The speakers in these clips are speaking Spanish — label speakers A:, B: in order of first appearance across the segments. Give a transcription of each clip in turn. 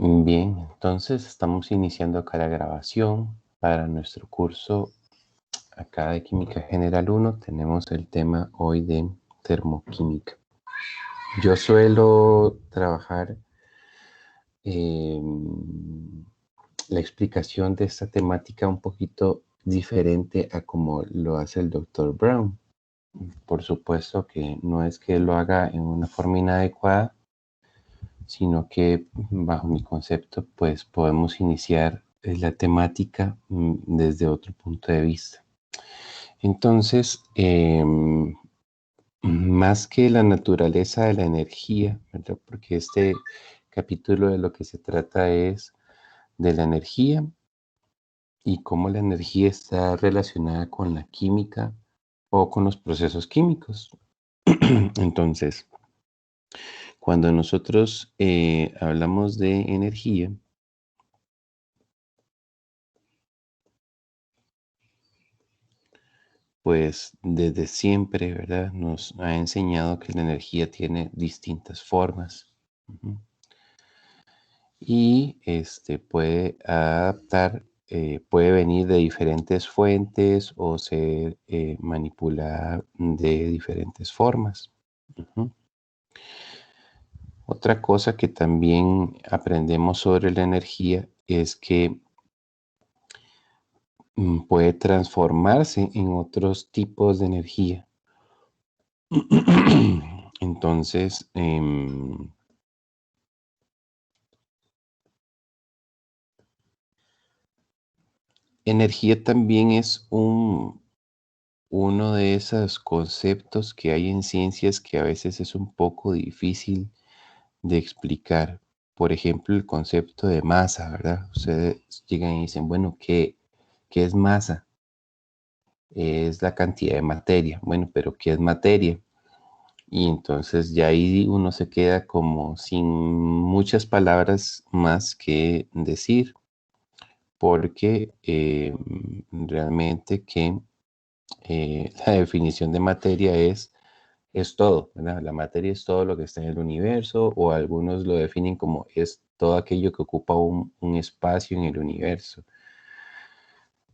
A: Bien, entonces estamos iniciando acá la grabación para nuestro curso acá de Química General 1. Tenemos el tema hoy de termoquímica. Yo suelo trabajar la explicación de esta temática un poquito diferente a como lo hace el Dr. Brown. Por supuesto que no es que lo haga en una forma inadecuada, sino que bajo mi concepto pues podemos iniciar la temática desde otro punto de vista. Entonces, más que la naturaleza de la energía, ¿verdad? Porque este capítulo de lo que se trata es de la energía y cómo la energía está relacionada con la química o con los procesos químicos. Entonces, cuando nosotros hablamos de energía, pues desde siempre, ¿verdad? Nos ha enseñado que la energía tiene distintas formas. Ujú. Y puede adaptar, puede venir de diferentes fuentes o ser manipulada de diferentes formas. Ujú. Otra cosa que también aprendemos sobre la energía es que puede transformarse en otros tipos de energía. Entonces, energía también es uno de esos conceptos que hay en ciencias que a veces es un poco difícil de explicar. Por ejemplo, el concepto de masa, ¿verdad? Ustedes llegan y dicen, bueno, ¿qué es masa? Es la cantidad de materia. Bueno, pero ¿qué es materia? Y entonces ya ahí uno se queda como sin muchas palabras más que decir, porque realmente que la definición de materia es todo, ¿verdad? La materia es todo lo que está en el universo, o algunos lo definen como es todo aquello que ocupa un espacio en el universo.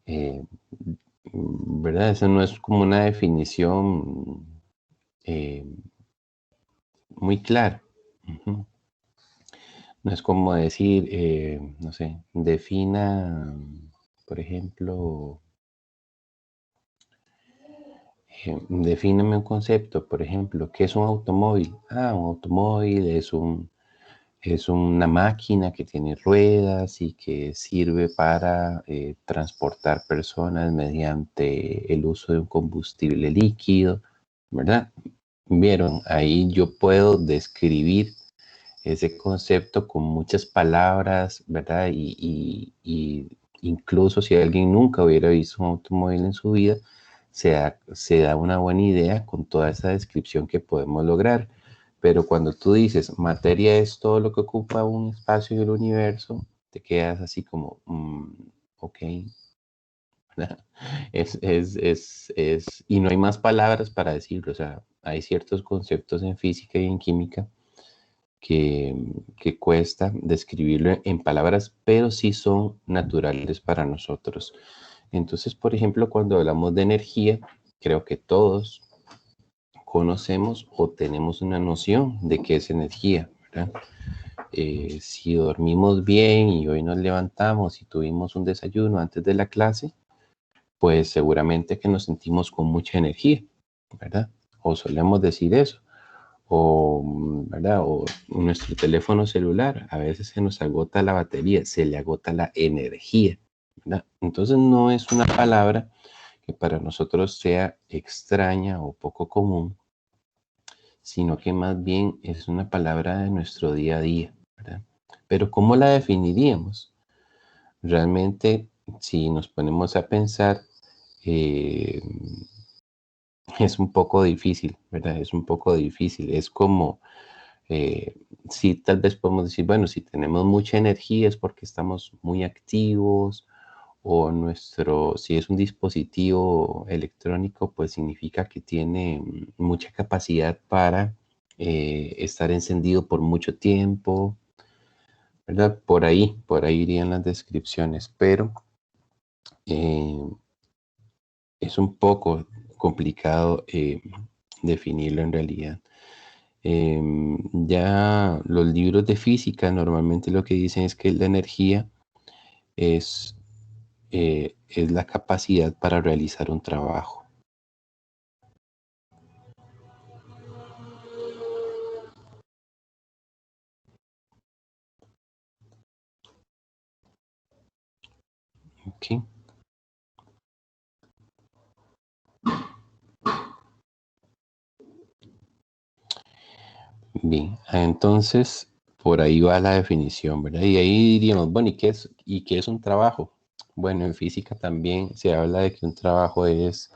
A: Eh, ¿Verdad? Eso no es como una definición eh, muy clara. Ujú. No es como decir, no sé, defina, por ejemplo, defíname un concepto, por ejemplo, ¿qué es un automóvil? Ah, un automóvil es una máquina que tiene ruedas y que sirve para transportar personas mediante el uso de un combustible líquido, ¿verdad? Vieron, ahí yo puedo describir ese concepto con muchas palabras, ¿verdad? Y incluso si alguien nunca hubiera visto un automóvil en su vida, se da una buena idea con toda esa descripción que podemos lograr. Pero cuando tú dices materia es todo lo que ocupa un espacio en el universo, te quedas así como, ok. Y no hay más palabras para decirlo. O sea, hay ciertos conceptos en física y en química que, que cuesta describirlo en palabras, pero sí son naturales para nosotros. Entonces, por ejemplo, cuando hablamos de energía, creo que todos conocemos o tenemos una noción de qué es energía, ¿verdad? Si dormimos bien y hoy nos levantamos y tuvimos un desayuno antes de la clase, pues seguramente que nos sentimos con mucha energía, ¿verdad? O solemos decir eso. O, ¿verdad? O nuestro teléfono celular, a veces se nos agota la batería, se le agota la energía, ¿verdad? Entonces no es una palabra que para nosotros sea extraña o poco común, sino que más bien es una palabra de nuestro día a día, ¿verdad? Pero ¿cómo la definiríamos? Realmente, si nos ponemos a pensar, eh, es un poco difícil, ¿verdad? Es un poco difícil. Es como, sí, tal vez podemos decir, bueno, si tenemos mucha energía es porque estamos muy activos, o si es un dispositivo electrónico, pues significa que tiene mucha capacidad para estar encendido por mucho tiempo. ¿verdad? Por ahí irían las descripciones, pero es un poco complicado definirlo en realidad. Ya los libros de física normalmente lo que dicen es que la energía es la capacidad para realizar un trabajo. ¿Ok? Bien, entonces por ahí va la definición, ¿verdad? Y ahí diríamos, bueno, ¿y qué es un trabajo? Bueno, en física también se habla de que un trabajo es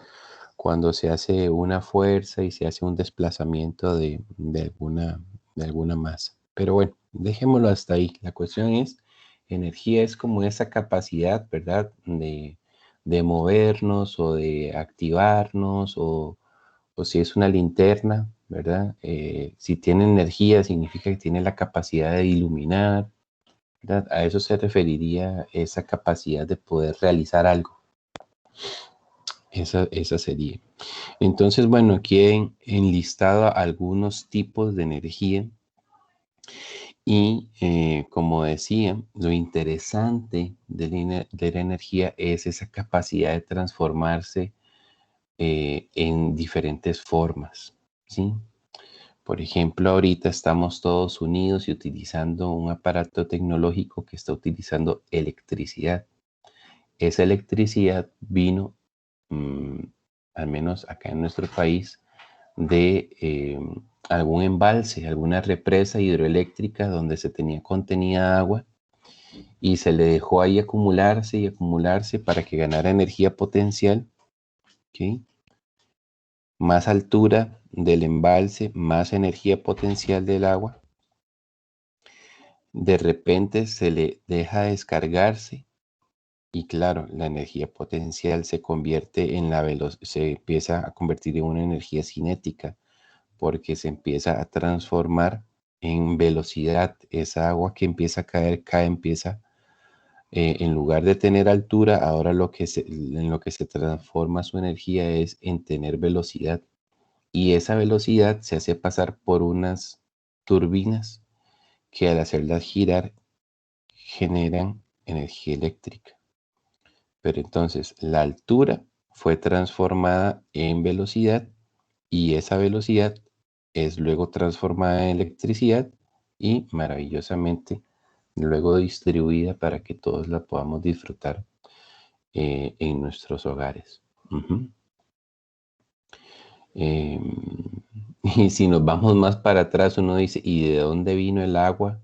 A: cuando se hace una fuerza y se hace un desplazamiento de alguna masa. Pero bueno, dejémoslo hasta ahí. La cuestión es, energía es como esa capacidad, ¿verdad? De movernos o de activarnos o si es una linterna, ¿verdad? Si tiene energía significa que tiene la capacidad de iluminar, ¿verdad? A eso se referiría esa capacidad de poder realizar algo. Esa sería. Entonces, bueno, aquí he enlistado algunos tipos de energía y como decía, lo interesante de la energía es esa capacidad de transformarse en diferentes formas, ¿sí? Por ejemplo, ahorita estamos todos unidos y utilizando un aparato tecnológico que está utilizando electricidad. Esa electricidad vino, mm, al menos acá en nuestro país, de algún embalse, alguna represa hidroeléctrica donde se tenía contenida agua y se le dejó ahí acumularse y acumularse para que ganara energía potencial, ¿ok? Más altura del embalse, más energía potencial del agua. De repente se le deja descargarse y claro, la energía potencial se convierte en se empieza a convertir en una energía cinética porque se empieza a transformar en velocidad. Esa agua que empieza a caer, empieza, en lugar de tener altura, ahora en lo que se transforma su energía es en tener velocidad. Y esa velocidad se hace pasar por unas turbinas que al hacerlas girar generan energía eléctrica. Pero entonces la altura fue transformada en velocidad y esa velocidad es luego transformada en electricidad y maravillosamente luego distribuida para que todos la podamos disfrutar en nuestros hogares. Ujú. Eh, y si nos vamos más para atrás, uno dice, ¿y de dónde vino el agua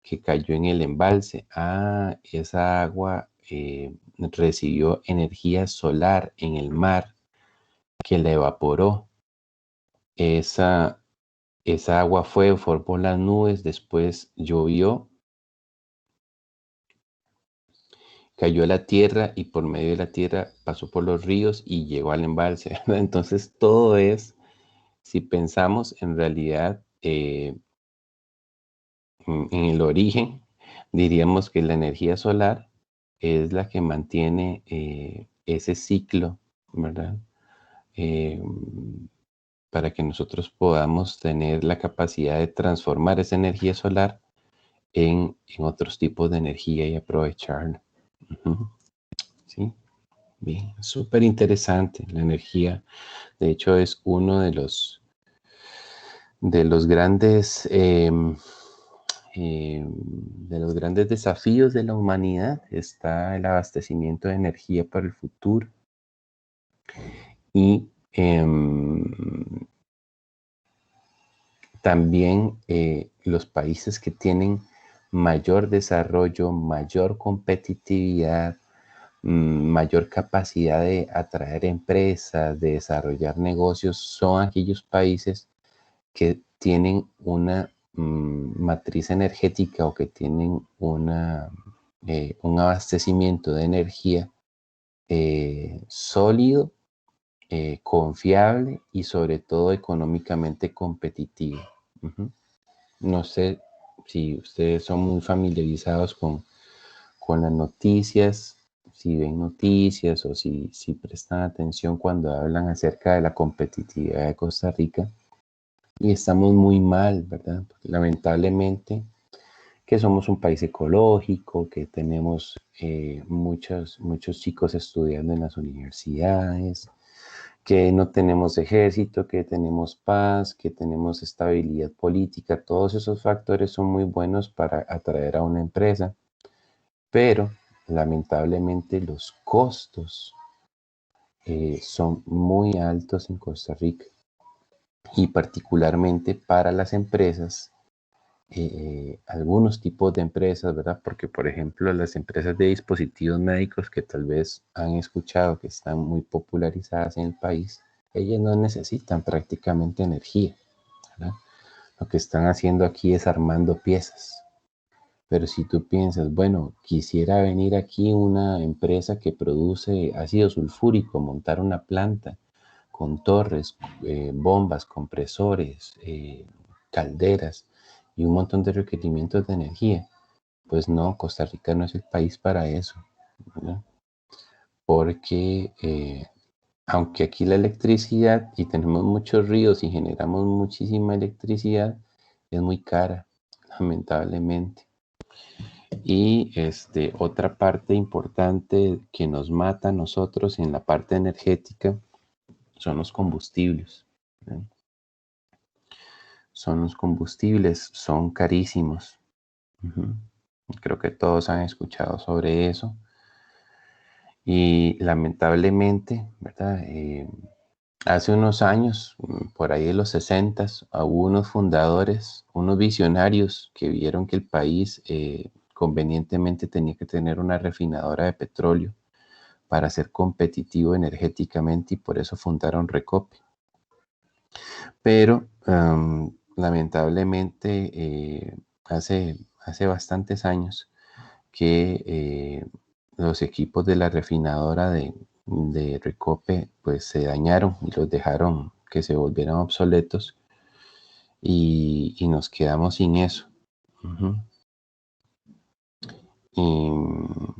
A: que cayó en el embalse? Ah, esa agua recibió energía solar en el mar que la evaporó. Esa, esa agua formó las nubes, después llovió, cayó a la tierra y por medio de la tierra pasó por los ríos y llegó al embalse, ¿verdad? Entonces todo es, si pensamos en realidad en el origen, diríamos que la energía solar es la que mantiene ese ciclo, ¿verdad? Eh, para que nosotros podamos tener la capacidad de transformar esa energía solar en otros tipos de energía y aprovecharla. Ujú. Sí, bien, súper interesante la energía. De hecho, es uno de los grandes desafíos de la humanidad. Está el abastecimiento de energía para el futuro y también los países que tienen mayor desarrollo, mayor competitividad, mayor capacidad de atraer empresas, de desarrollar negocios, son aquellos países que tienen una matriz energética o que tienen un abastecimiento de energía sólido, confiable y sobre todo económicamente competitivo. Ujú. No sé si ustedes son muy familiarizados con las noticias, si ven noticias o si prestan atención cuando hablan acerca de la competitividad de Costa Rica, y estamos muy mal, ¿verdad? Porque lamentablemente que somos un país ecológico, que tenemos muchos chicos estudiando en las universidades, que no tenemos ejército, que tenemos paz, que tenemos estabilidad política. Todos esos factores son muy buenos para atraer a una empresa, pero lamentablemente los costos son muy altos en Costa Rica y particularmente para las empresas, algunos tipos de empresas, ¿verdad? Porque, por ejemplo, las empresas de dispositivos médicos que tal vez han escuchado que están muy popularizadas en el país, ellas no necesitan prácticamente energía, ¿verdad? Lo que están haciendo aquí es armando piezas. Pero si tú piensas, bueno, quisiera venir aquí una empresa que produce ácido sulfúrico, montar una planta con torres, bombas, compresores, calderas y un montón de requerimientos de energía, pues no, Costa Rica no es el país para eso, ¿verdad? Porque aunque aquí la electricidad, y tenemos muchos ríos y generamos muchísima electricidad, es muy cara, lamentablemente. Y otra parte importante que nos mata a nosotros en la parte energética son los combustibles, ¿verdad? Son los combustibles, son carísimos. Uh-huh. Creo que todos han escuchado sobre eso. Y lamentablemente, ¿verdad? Hace unos años, por ahí de los 60, hubo unos fundadores, unos visionarios que vieron que el país convenientemente tenía que tener una refinadora de petróleo para ser competitivo energéticamente y por eso fundaron Recope. Pero lamentablemente hace bastantes años que los equipos de la refinadora de Recope pues se dañaron y los dejaron que se volvieran obsoletos y nos quedamos sin eso. Uh-huh. Y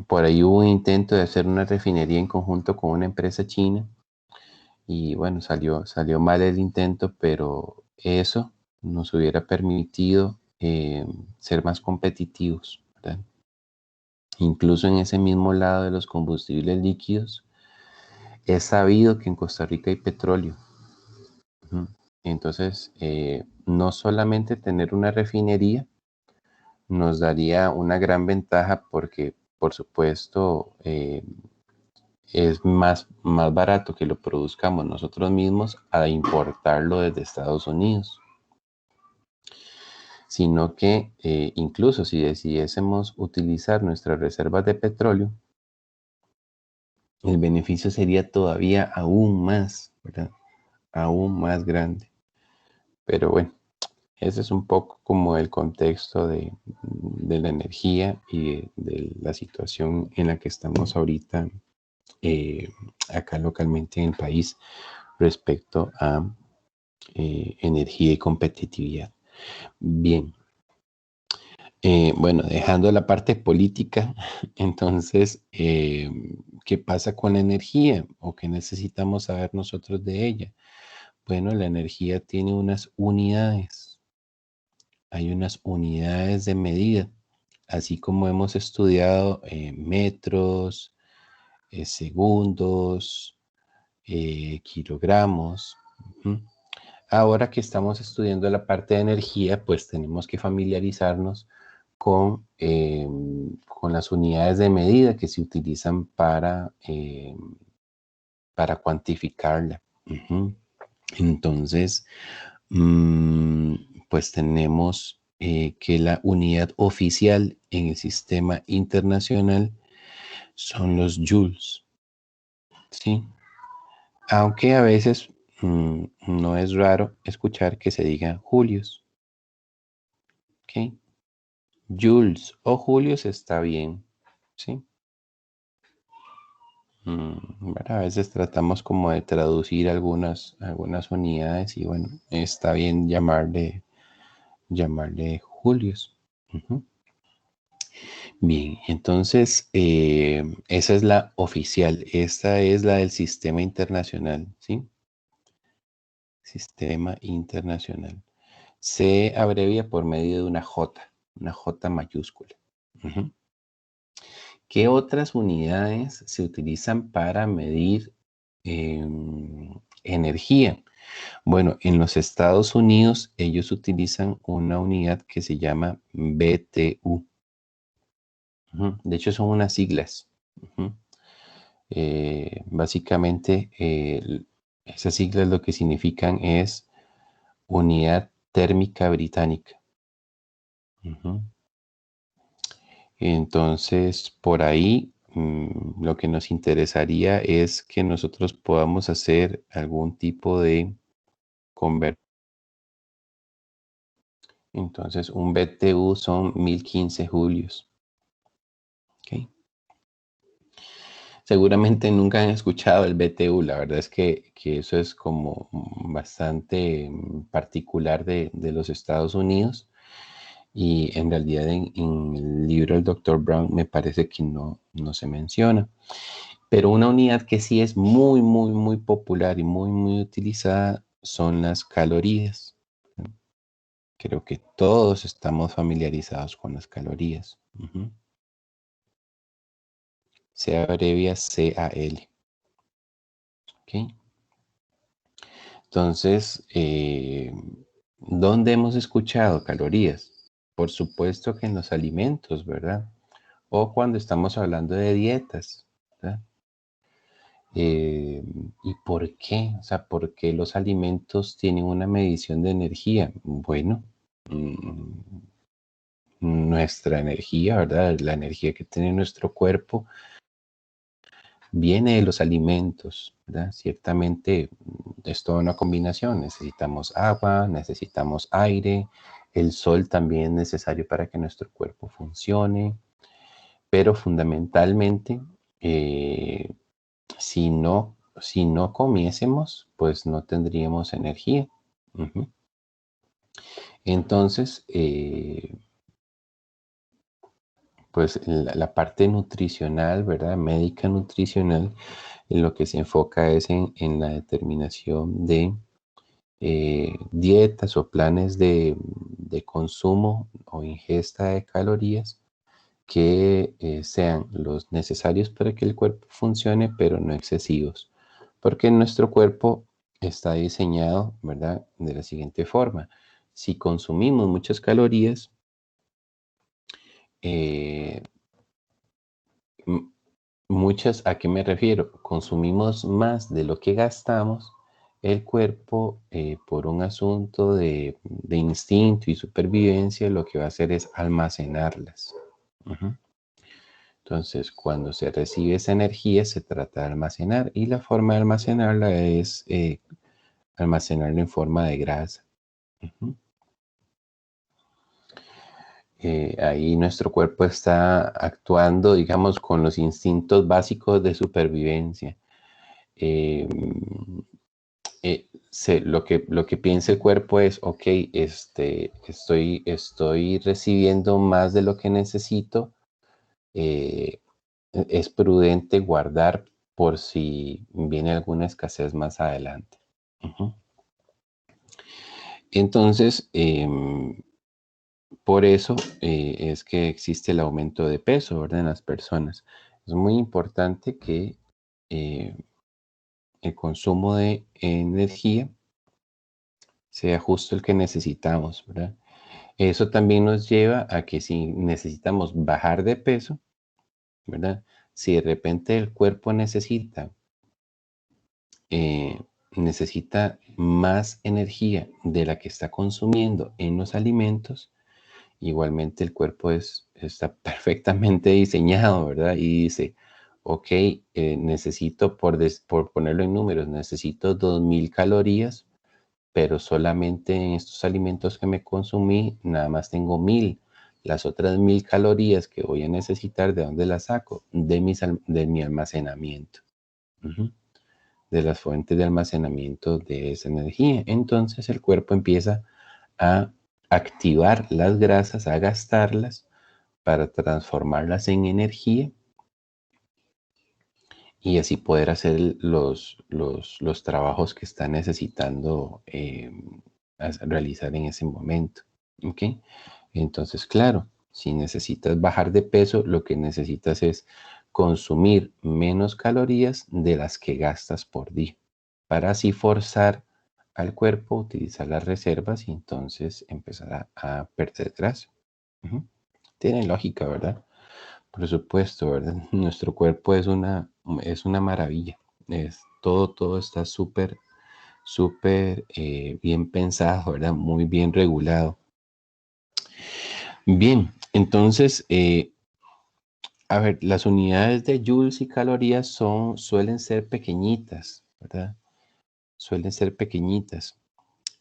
A: por ahí hubo un intento de hacer una refinería en conjunto con una empresa china y bueno, salió mal el intento, pero eso nos hubiera permitido ser más competitivos, ¿verdad? Incluso en ese mismo lado de los combustibles líquidos, es sabido que en Costa Rica hay petróleo. Ujú. Entonces, no solamente tener una refinería nos daría una gran ventaja porque, por supuesto, es más barato que lo produzcamos nosotros mismos a importarlo desde Estados Unidos, sino que incluso si decidiésemos utilizar nuestras reservas de petróleo, el beneficio sería todavía aún más, ¿verdad? Aún más grande. Pero bueno, ese es un poco como el contexto de la energía y de la situación en la que estamos ahorita acá localmente en el país respecto a energía y competitividad. Bien, bueno, dejando la parte política, entonces, ¿qué pasa con la energía o qué necesitamos saber nosotros de ella? Bueno, la energía tiene unas unidades, hay unas unidades de medida, así como hemos estudiado metros, segundos, kilogramos. Ujú. Ahora que estamos estudiando la parte de energía, pues tenemos que familiarizarnos con las unidades de medida que se utilizan para cuantificarla. Ujú. Entonces, pues tenemos que la unidad oficial en el sistema internacional son los joules, ¿sí? Aunque a veces no es raro escuchar que se diga julios, ¿ok? Joules o julios está bien, ¿sí? Bueno, a veces tratamos como de traducir algunas unidades y bueno, está bien llamarle julios. Ujú. Bien, entonces esa es la oficial. Esta es la del sistema internacional, ¿sí? Sistema internacional. Se abrevia por medio de una J mayúscula. Ujú. ¿Qué otras unidades se utilizan para medir energía? Bueno, en los Estados Unidos ellos utilizan una unidad que se llama BTU. Ujú. De hecho, son unas siglas. Ujú. Básicamente, esas siglas lo que significan es Unidad Térmica Británica. Ujú. Entonces, por ahí, lo que nos interesaría es que nosotros podamos hacer algún tipo de conversión. Entonces, un BTU son 1015 julios. ¿Ok? Seguramente nunca han escuchado el BTU. La verdad es que eso es como bastante particular de los Estados Unidos. Y en realidad en el libro del Dr. Brown me parece que no se menciona. Pero una unidad que sí es muy popular y muy utilizada son las calorías. Creo que todos estamos familiarizados con las calorías. Ujú. Se abrevia CAL. ¿Ok? Entonces, ¿dónde hemos escuchado calorías? Por supuesto que en los alimentos, ¿verdad? O cuando estamos hablando de dietas, ¿verdad? ¿Y por qué? O sea, ¿por qué los alimentos tienen una medición de energía? Bueno, mm, nuestra energía, ¿verdad? La energía que tiene nuestro cuerpo viene de los alimentos, ¿verdad? Ciertamente es toda una combinación. Necesitamos agua, necesitamos aire, el sol también es necesario para que nuestro cuerpo funcione, pero fundamentalmente, si no comiésemos, pues no tendríamos energía. Ujú. Entonces, pues la parte nutricional, ¿verdad? Médica nutricional, en lo que se enfoca es en la determinación de dietas o planes de consumo o ingesta de calorías que sean los necesarios para que el cuerpo funcione, pero no excesivos. Porque nuestro cuerpo está diseñado, ¿verdad? De la siguiente forma. Si consumimos muchas calorías, eh, muchas, ¿a qué me refiero? Consumimos más de lo que gastamos, el cuerpo, por un asunto de instinto y supervivencia, lo que va a hacer es almacenarlas. Ujú. Entonces, cuando se recibe esa energía, se trata de almacenar y la forma de almacenarla es almacenarla en forma de grasa. Ujú. Ahí nuestro cuerpo está actuando, digamos, con los instintos básicos de supervivencia. Eh, lo que piensa el cuerpo es, ok, estoy recibiendo más de lo que necesito. eh, es prudente guardar por si viene alguna escasez más adelante. Ujú. Entonces, por eso es que existe el aumento de peso, ¿verdad? En las personas. Es muy importante que eh, el consumo de energía sea justo el que necesitamos, ¿verdad? Eso también nos lleva a que si necesitamos bajar de peso, ¿verdad? Si de repente el cuerpo eh, necesita más energía de la que está consumiendo en los alimentos, igualmente el cuerpo está perfectamente diseñado, ¿verdad? Y dice, ok, necesito, por ponerlo en números, necesito 2000 calorías, pero solamente en estos alimentos que me consumí, nada más tengo 1000. Las otras 1000 calorías que voy a necesitar, ¿de dónde las saco? De mi almacenamiento. Ujú. De las fuentes de almacenamiento de esa energía. Entonces el cuerpo empieza a activar las grasas, a gastarlas para transformarlas en energía y así poder hacer los trabajos que está necesitando realizar en ese momento. ¿Ok? Entonces, claro, si necesitas bajar de peso, lo que necesitas es consumir menos calorías de las que gastas por día, para así forzar al cuerpo a utilizar las reservas y entonces empezar a perder grasa. Ujú. Tiene lógica, ¿verdad? Por supuesto, ¿verdad? Nuestro cuerpo es una maravilla. Todo está súper bien pensado, ¿verdad? Muy bien regulado. Bien, entonces, a ver, las unidades de joules y calorías suelen ser pequeñitas, ¿verdad? Suelen ser pequeñitas.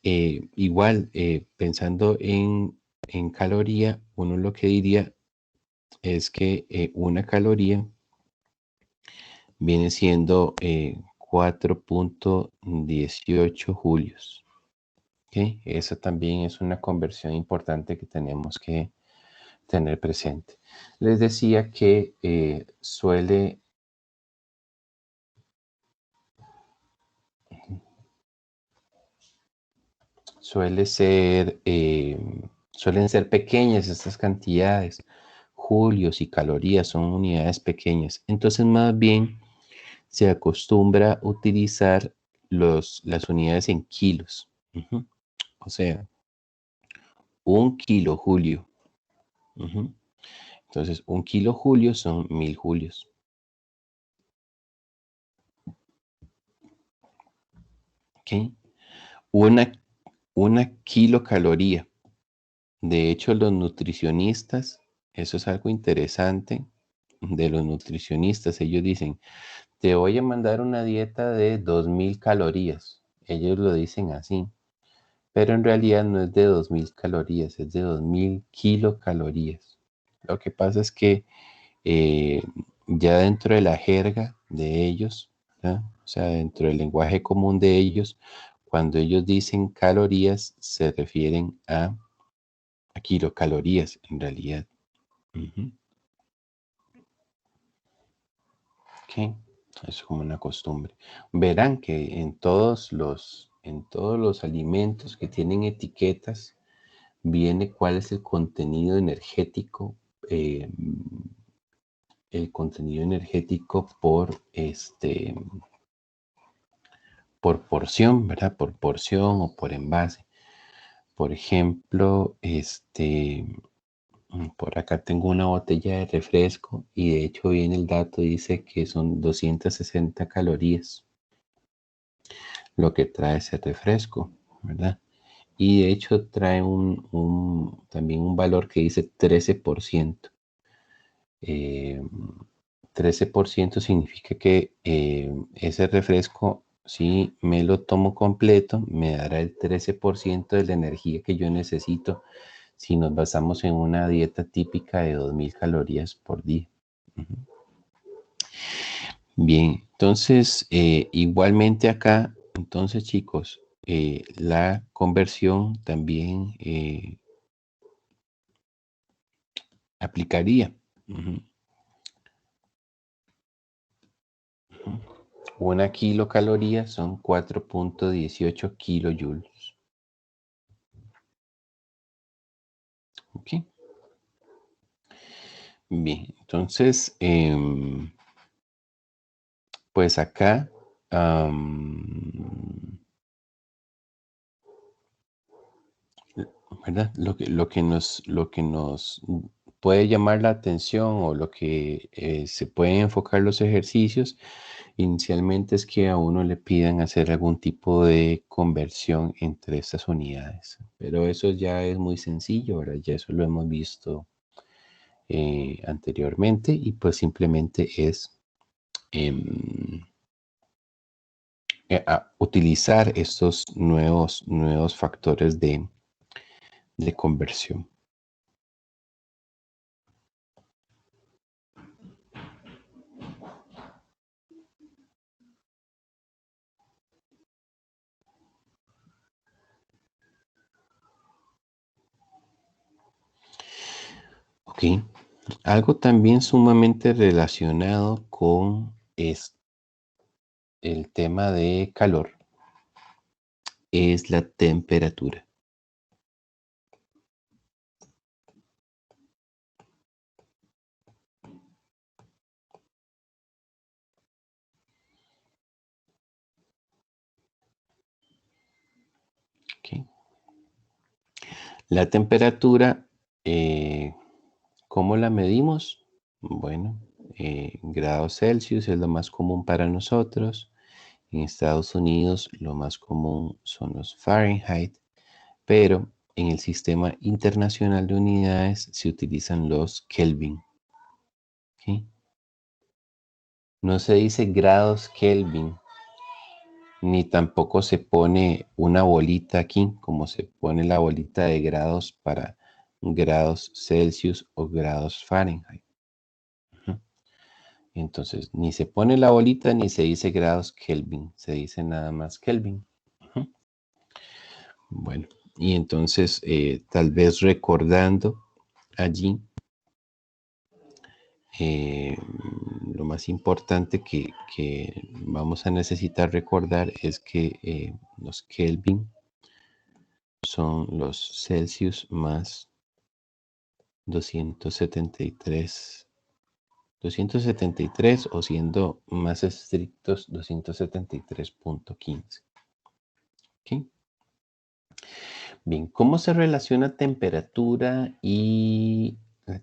A: Igual, pensando en caloría, uno lo que diría es que una caloría viene siendo 4.18 julios. ¿Okay? Esa también es una conversión importante que tenemos que tener presente. Les decía que suele ser, suelen ser pequeñas estas cantidades. Julios y calorías son unidades pequeñas. Entonces, más bien se acostumbra a utilizar las unidades en kilos. Ujú. O sea, 1 kilo julio. Ujú. Entonces, 1 kilo julio son 1000 julios. ¿Ok? Una, una kilocaloría. De hecho, los nutricionistas, eso es algo interesante de los nutricionistas. Ellos dicen, te voy a mandar una dieta de 2000 calorías. Ellos lo dicen así, pero en realidad no es de 2000 calorías, es de 2000 kilocalorías. Lo que pasa es que eh, ya dentro de la jerga de ellos, ¿verdad? O sea, dentro del lenguaje común de ellos, cuando ellos dicen calorías, se refieren a kilocalorías en realidad. Ujú. Ok, es como una costumbre. Verán que en todos los alimentos que tienen etiquetas viene cuál es eh, el contenido energético por porción, ¿verdad? Por porción o por envase. Por ejemplo, por acá tengo una botella de refresco y de hecho viene el dato, dice que son 260 calorías lo que trae ese refresco, ¿verdad? Y de hecho trae también un valor que dice 13%. Eh, 13% significa que ese refresco, si me lo tomo completo, me dará el 13% de la energía que yo necesito si nos basamos en una dieta típica de 2000 calorías por día. Ujú. Bien, entonces igualmente acá, entonces chicos, la conversión también aplicaría. Ujú, ujú. Una kilocaloría son 4.18 kilojoules. Ok. Bien, entonces, pues acá, ¿verdad? Lo que nos puede llamar la atención o lo que se pueden enfocar los ejercicios inicialmente es que a uno le pidan hacer algún tipo de conversión entre estas unidades. Pero eso ya es muy sencillo, ¿verdad? Ya eso lo hemos visto anteriormente y pues simplemente es em, utilizar estos nuevos factores de conversión. Ok. Algo también sumamente relacionado con el tema de calor es la temperatura. Ok. La temperatura, ¿cómo la medimos? Bueno, grados Celsius es lo más común para nosotros. En Estados Unidos lo más común son los Fahrenheit, pero en el Sistema Internacional de Unidades se utilizan los Kelvin. ¿Ok? No se dice grados Kelvin, ni tampoco se pone una bolita aquí, como se pone la bolita de grados para grados Celsius o grados Fahrenheit. Entonces, ni se pone la bolita ni se dice grados Kelvin, se dice nada más Kelvin. Bueno, y entonces tal vez recordando allí, lo más importante que vamos a necesitar recordar es que los Kelvin son los Celsius más 273, 273 o siendo más estrictos 273.15. ¿Ok? Bien, ¿cómo se relaciona temperatura y la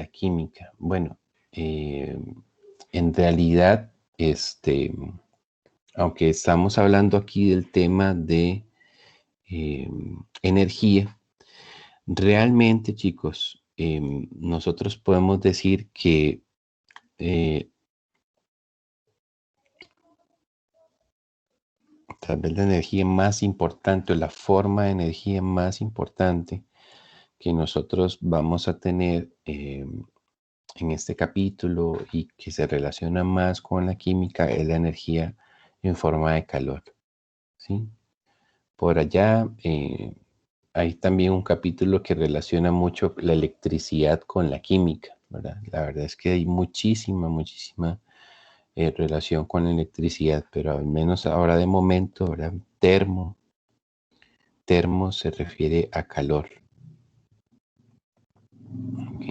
A: química? Bueno, en realidad, aunque estamos hablando aquí del tema de energía, realmente, chicos, nosotros podemos decir que tal vez la energía más importante o la forma de energía más importante que nosotros vamos a tener en este capítulo y que se relaciona más con la química es la energía en forma de calor. ¿Sí? Por allá hay también un capítulo que relaciona mucho la electricidad con la química, ¿verdad? La verdad es que hay muchísima relación con la electricidad, pero al menos ahora de momento, ¿verdad? Termo se refiere a calor. ¿Ok?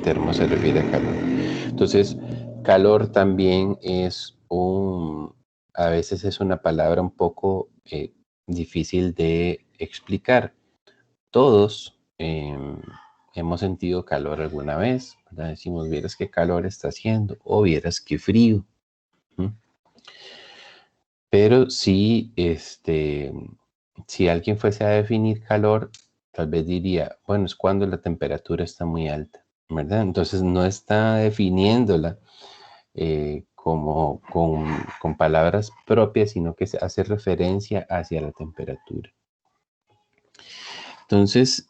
A: Termo se refiere a calor. Entonces, calor también a veces es una palabra un poco difícil de explicar. Todos hemos sentido calor alguna vez, ¿verdad? Decimos, vieras qué calor está haciendo o vieras qué frío. ¿Mm? Pero sí, si alguien fuese a definir calor, tal vez diría, bueno, es cuando la temperatura está muy alta, ¿verdad? Entonces no está definiéndola como con palabras propias, sino que se hace referencia hacia la temperatura. Entonces,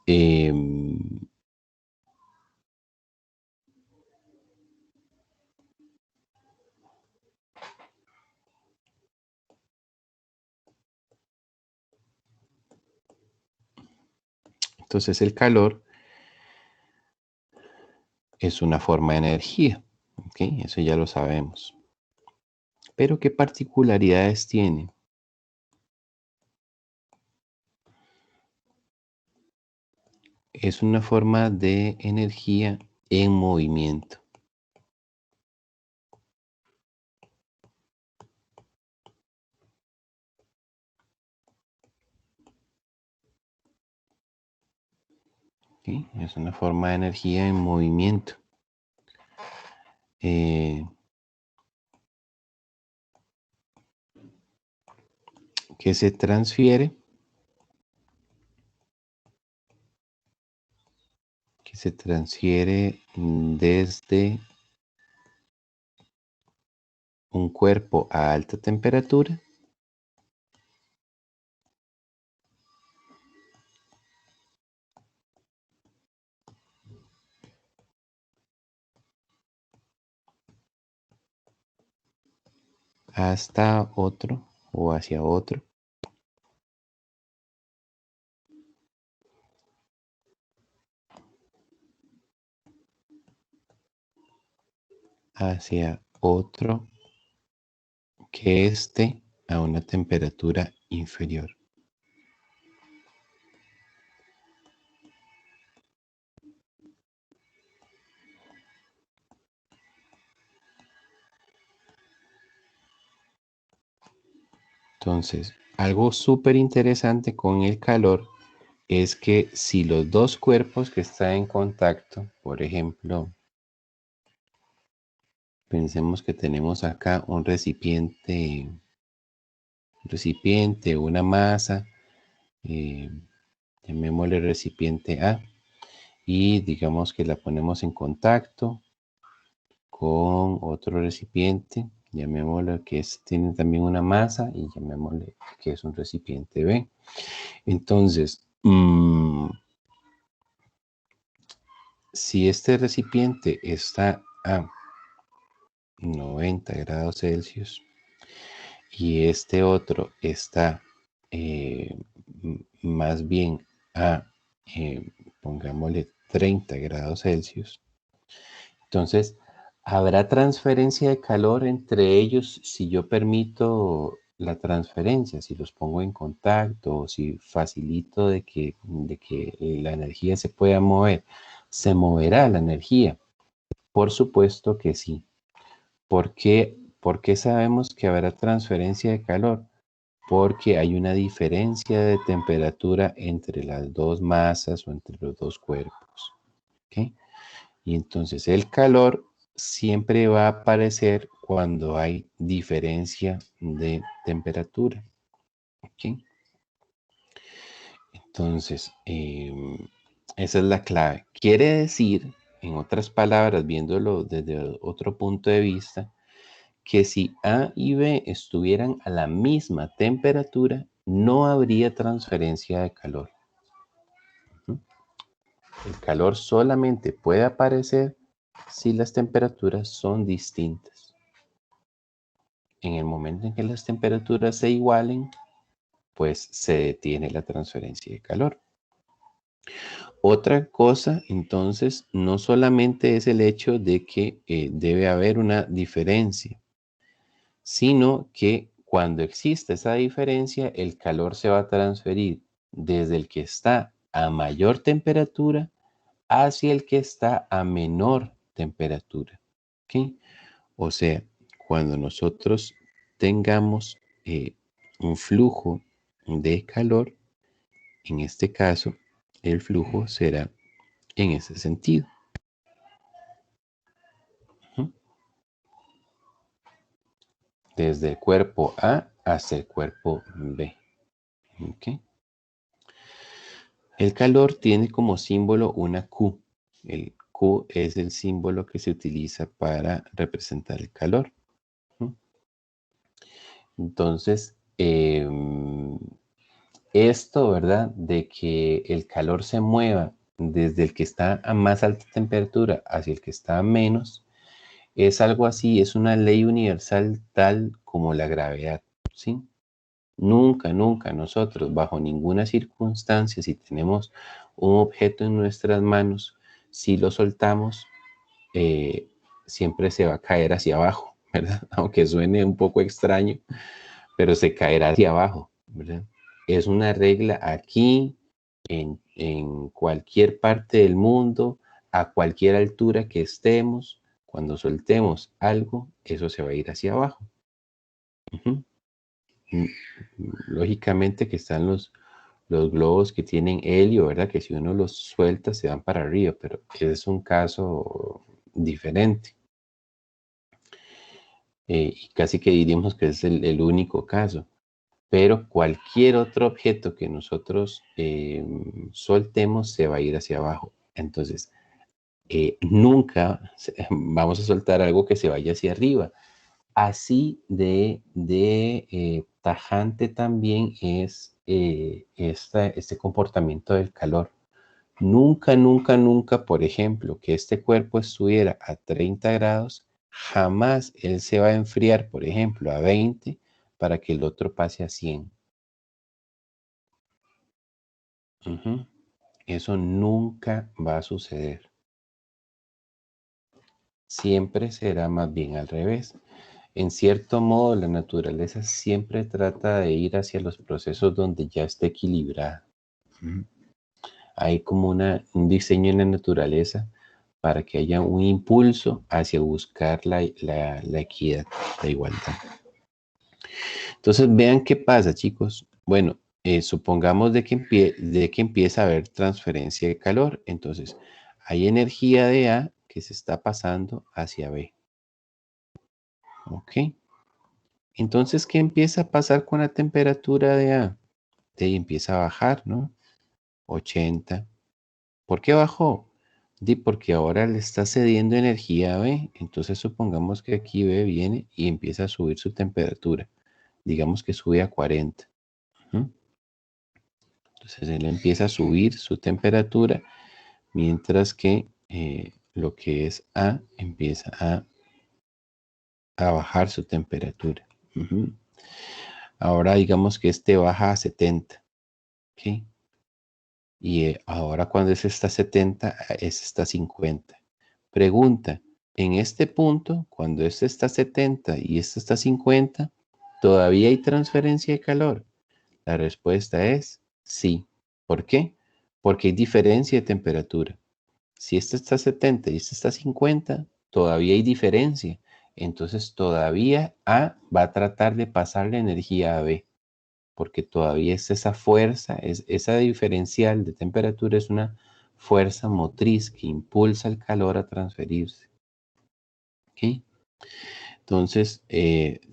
A: el calor es una forma de energía, ¿ok? Eso ya lo sabemos. Pero ¿qué particularidades tiene? Es una forma de energía en movimiento. ¿Sí? Es una forma de energía en movimiento. Eh, que se transfiere desde un cuerpo a alta temperatura hasta otro o hacia otro. hacia otro que esté a una temperatura inferior. Entonces, algo súper interesante con el calor es que si los dos cuerpos que están en contacto, por ejemplo, pensemos que tenemos acá un recipiente, una masa, eh, llamémosle recipiente A, y digamos que la ponemos en contacto con otro recipiente, llamémosle que tiene también una masa y llamémosle que es un recipiente B. Entonces, si este recipiente está a 90 grados Celsius y este otro está más bien a, pongámosle 30 grados Celsius, entonces habrá transferencia de calor entre ellos si yo permito la transferencia, si los pongo en contacto o si facilito de que la energía se pueda mover. ¿Se moverá la energía? Por supuesto que sí. ¿Por qué sabemos que habrá transferencia de calor? Porque hay una diferencia de temperatura entre las dos masas o entre los dos cuerpos. ¿Ok? Y entonces el calor siempre va a aparecer cuando hay diferencia de temperatura. ¿Ok? Entonces, esa es la clave. Quiere decir, en otras palabras, viéndolo desde otro punto de vista, que si A y B estuvieran a la misma temperatura, no habría transferencia de calor. El calor solamente puede aparecer si las temperaturas son distintas. En el momento en que las temperaturas se igualen, pues se detiene la transferencia de calor. Otra cosa, entonces, no solamente es el hecho de que debe haber una diferencia, sino que cuando existe esa diferencia, el calor se va a transferir desde el que está a mayor temperatura hacia el que está a menor temperatura. ¿Ok? O sea, cuando nosotros tengamos un flujo de calor, en este caso, el flujo será en ese sentido. Desde el cuerpo A hasta el cuerpo B. ¿Okay? El calor tiene como símbolo una Q. El Q es el símbolo que se utiliza para representar el calor. Entonces, esto, ¿verdad? De que el calor se mueva desde el que está a más alta temperatura hacia el que está a menos, es algo así, es una ley universal tal como la gravedad, ¿sí? Nunca, nunca nosotros, bajo ninguna circunstancia, si tenemos un objeto en nuestras manos, si lo soltamos, siempre se va a caer hacia abajo, ¿verdad? Aunque suene un poco extraño, pero se caerá hacia abajo, ¿verdad? Es una regla aquí, en cualquier parte del mundo, a cualquier altura que estemos, cuando soltemos algo, eso se va a ir hacia abajo. Uh-huh. Lógicamente que están los globos que tienen helio, ¿verdad? Que si uno los suelta se van para arriba, pero ese es un caso diferente. Y casi que diríamos que es el único caso. Pero cualquier otro objeto que nosotros soltemos se va a ir hacia abajo. Entonces, nunca vamos a soltar algo que se vaya hacia arriba. Así de tajante también es este comportamiento del calor. Nunca, nunca, nunca, por ejemplo, que este cuerpo estuviera a 30 grados, jamás él se va a enfriar, por ejemplo, a 20 para que el otro pase a 100. Ujú. Eso nunca va a suceder. siempre será más bien al revés. En cierto modo, la naturaleza siempre trata de ir hacia los procesos donde ya está equilibrada. Hay como un diseño en la naturaleza para que haya un impulso hacia buscar la equidad, la igualdad. Entonces, vean qué pasa, chicos. Bueno, supongamos de que empieza a haber transferencia de calor. Entonces, hay energía de A que se está pasando hacia B. ¿Ok? Entonces, ¿qué empieza a pasar con la temperatura de A? De ahí empieza a bajar, ¿no? 80. ¿Por qué bajó? Porque ahora le está cediendo energía a B. Entonces, supongamos que aquí B viene y empieza a subir su temperatura. Digamos que sube a 40. Entonces, él empieza a subir su temperatura, mientras que lo que es A empieza a bajar su temperatura. Ahora digamos que este baja a 70. ¿Ok? Y ahora cuando ese está a 70, ese está a 50. Pregunta, en este punto, cuando este está a 70 y este está a 50, ¿todavía hay transferencia de calor? La respuesta es sí. ¿Por qué? Porque hay diferencia de temperatura. Si este está a 70 y este está a 50, todavía hay diferencia. Entonces todavía A va a tratar de pasarle energía a B, porque todavía es esa fuerza, esa diferencial de temperatura es una fuerza motriz que impulsa el calor a transferirse. ¿Ok? Entonces,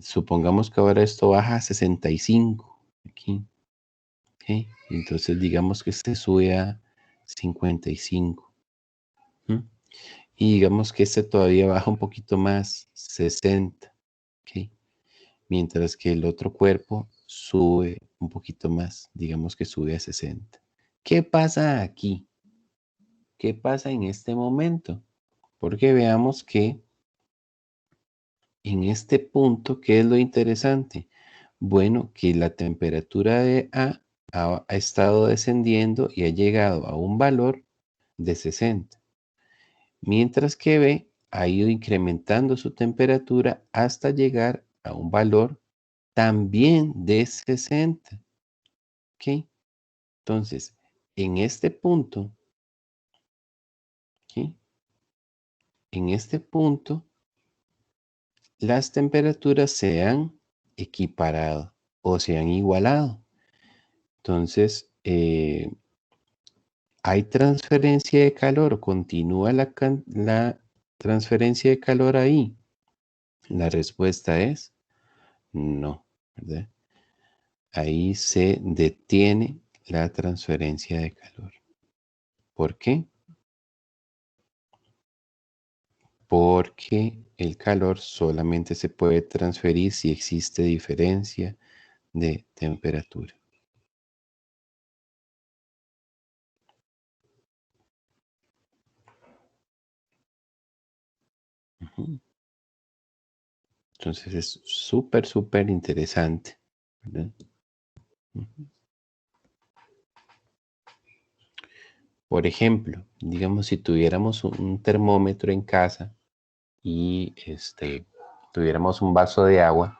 A: supongamos que ahora esto baja a 65. Aquí. ¿Ok? Entonces, digamos que este sube a 55. Y digamos que este todavía baja un poquito más, 60. ¿Ok? Mientras que el otro cuerpo sube un poquito más, digamos que sube a 60. ¿Qué pasa aquí? ¿Qué pasa en este momento? Porque veamos que en este punto, ¿qué es lo interesante? Bueno, que la temperatura de A ha estado descendiendo y ha llegado a un valor de 60. Mientras que B ha ido incrementando su temperatura hasta llegar a un valor también de 60. ¿Ok? Entonces, en este punto, ¿ok? En este punto, las temperaturas se han equiparado o se han igualado. Entonces, ¿hay transferencia de calor? ¿Continúa la transferencia de calor ahí? La respuesta es no, ¿verdad? Ahí se detiene la transferencia de calor. ¿Por qué? Porque el calor solamente se puede transferir si existe diferencia de temperatura. Entonces es súper, súper interesante, ¿verdad? Por ejemplo, digamos si tuviéramos un termómetro en casa y tuviéramos un vaso de agua,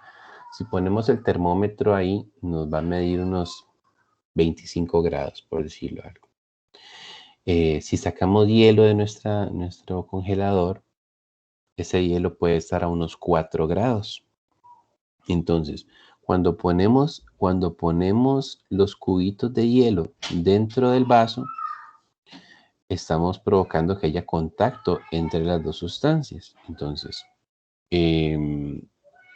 A: si ponemos el termómetro ahí, nos va a medir unos 25 grados, por decirlo algo. Si sacamos hielo de nuestro congelador, ese hielo puede estar a unos 4 grados. Entonces, cuando ponemos los cubitos de hielo dentro del vaso, estamos provocando que haya contacto entre las dos sustancias. Entonces,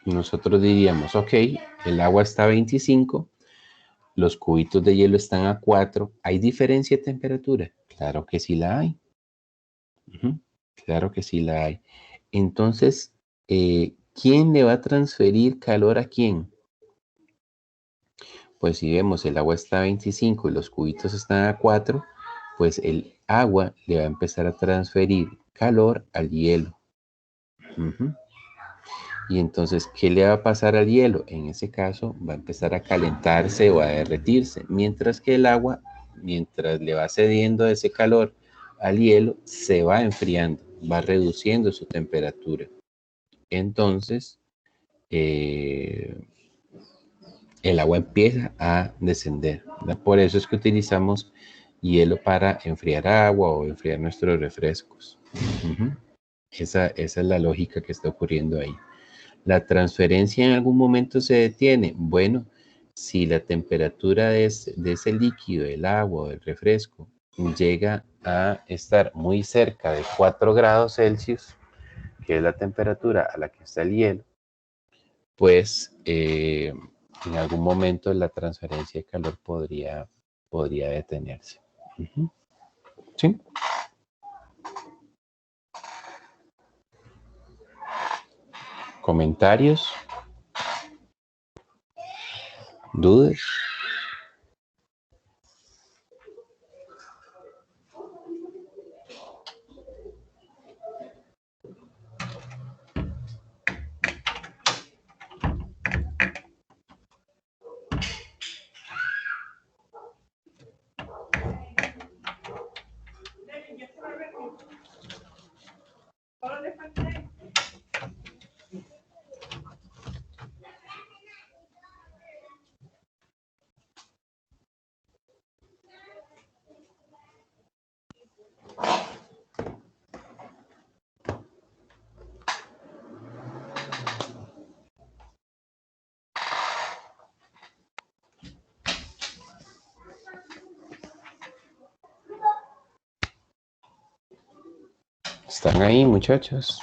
A: nosotros diríamos, ok, el agua está a 25, los cubitos de hielo están a 4. ¿Hay diferencia de temperatura? Claro que sí la hay. Claro que sí la hay. Entonces, ¿quién le va a transferir calor a quién? Pues si vemos el agua está a 25 y los cubitos están a 4, pues el agua le va a empezar a transferir calor al hielo. Y entonces, ¿qué le va a pasar al hielo? En ese caso, va a empezar a calentarse o a derretirse, mientras que el agua, mientras le va cediendo ese calor al hielo, se va enfriando. va reduciendo su temperatura. Entonces, el agua empieza a descender, ¿verdad? Por eso es que utilizamos hielo para enfriar agua o enfriar nuestros refrescos. Esa es la lógica que está ocurriendo ahí. ¿La transferencia en algún momento se detiene? Bueno, si la temperatura de ese líquido, el agua o el refresco, llega a estar muy cerca de 4 grados Celsius, que es la temperatura a la que está el hielo, pues en algún momento la transferencia de calor podría detenerse. ¿Sí? ¿Comentarios? ¿Dudas? ¿Están ahí, muchachos?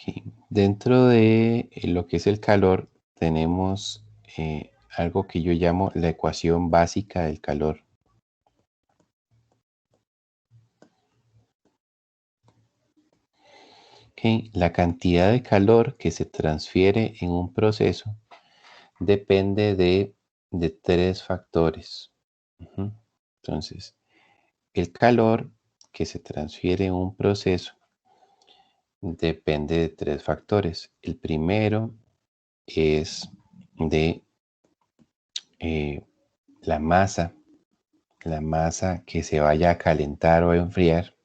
A: Okay. Dentro de lo que es el calor, tenemos algo que yo llamo la ecuación básica del calor. Okay. La cantidad de calor que se transfiere en un proceso depende de 3 factores. Entonces, el calor que se transfiere en un proceso depende de 3 factores. El primero es de la masa que se vaya a calentar o a enfriar.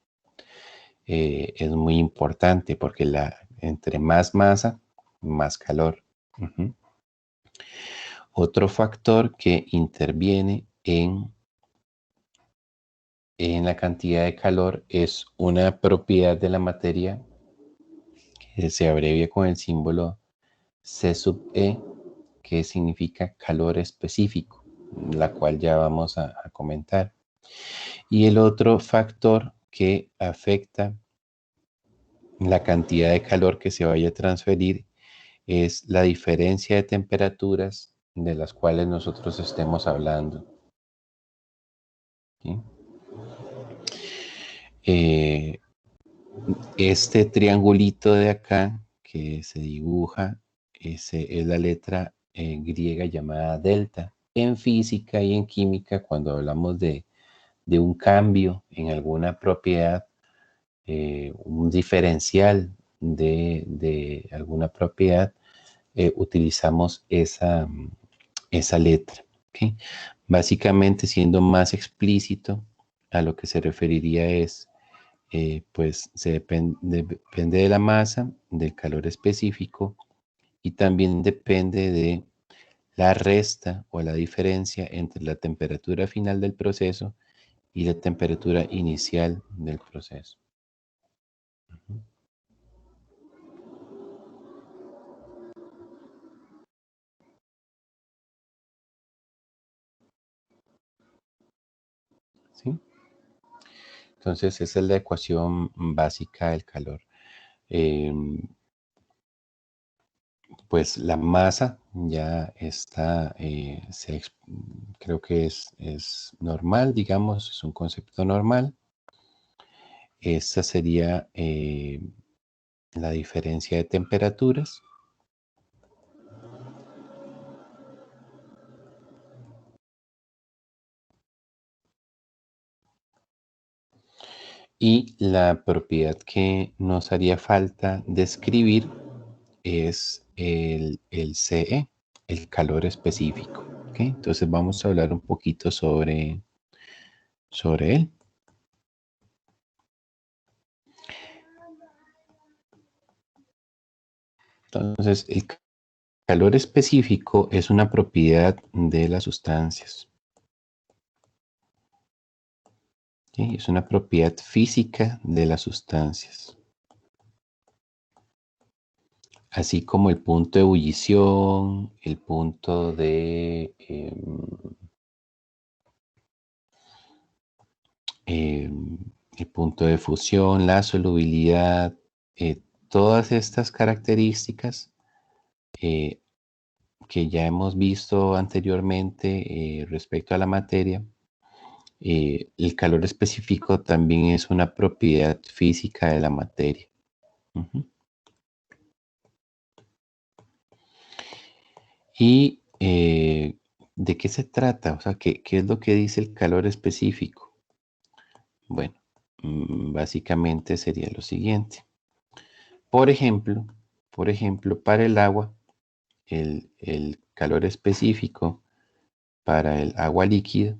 A: Es muy importante porque entre más masa, más calor. Otro factor que interviene en la cantidad de calor es una propiedad de la materia que se abrevia con el símbolo C sub E, que significa calor específico, la cual ya vamos a comentar. Y el otro factor que afecta la cantidad de calor que se vaya a transferir es la diferencia de temperaturas de las cuales nosotros estemos hablando. ¿Sí? Este triangulito de acá, que se dibuja es la letra griega llamada delta. En física y en química, cuando hablamos de un cambio en alguna propiedad, un diferencial de alguna propiedad, utilizamos esa letra. ¿Okay? Básicamente, siendo más explícito, a lo que se referiría es, pues depende de la masa, del calor específico, y también depende de la resta o la diferencia entre la temperatura final del proceso y la temperatura inicial del proceso. ¿Sí? Entonces, esa es la ecuación básica del calor. Pues la masa ya está, creo que es normal, digamos, es un concepto normal. Esa sería la diferencia de temperaturas. Y la propiedad que nos haría falta describir es el CE, el calor específico. ¿Okay? Entonces vamos a hablar un poquito sobre él. Entonces, el calor específico es una propiedad de las sustancias. ¿Sí? Es una propiedad física de las sustancias. Así como el punto de ebullición, el punto de el punto de fusión, la solubilidad, todas estas características que ya hemos visto anteriormente respecto a la materia, el calor específico también es una propiedad física de la materia. Ujú. ¿Y de qué se trata? O sea, ¿qué es lo que dice el calor específico? Bueno, básicamente sería lo siguiente. Por ejemplo, para el agua, el calor específico para el agua líquida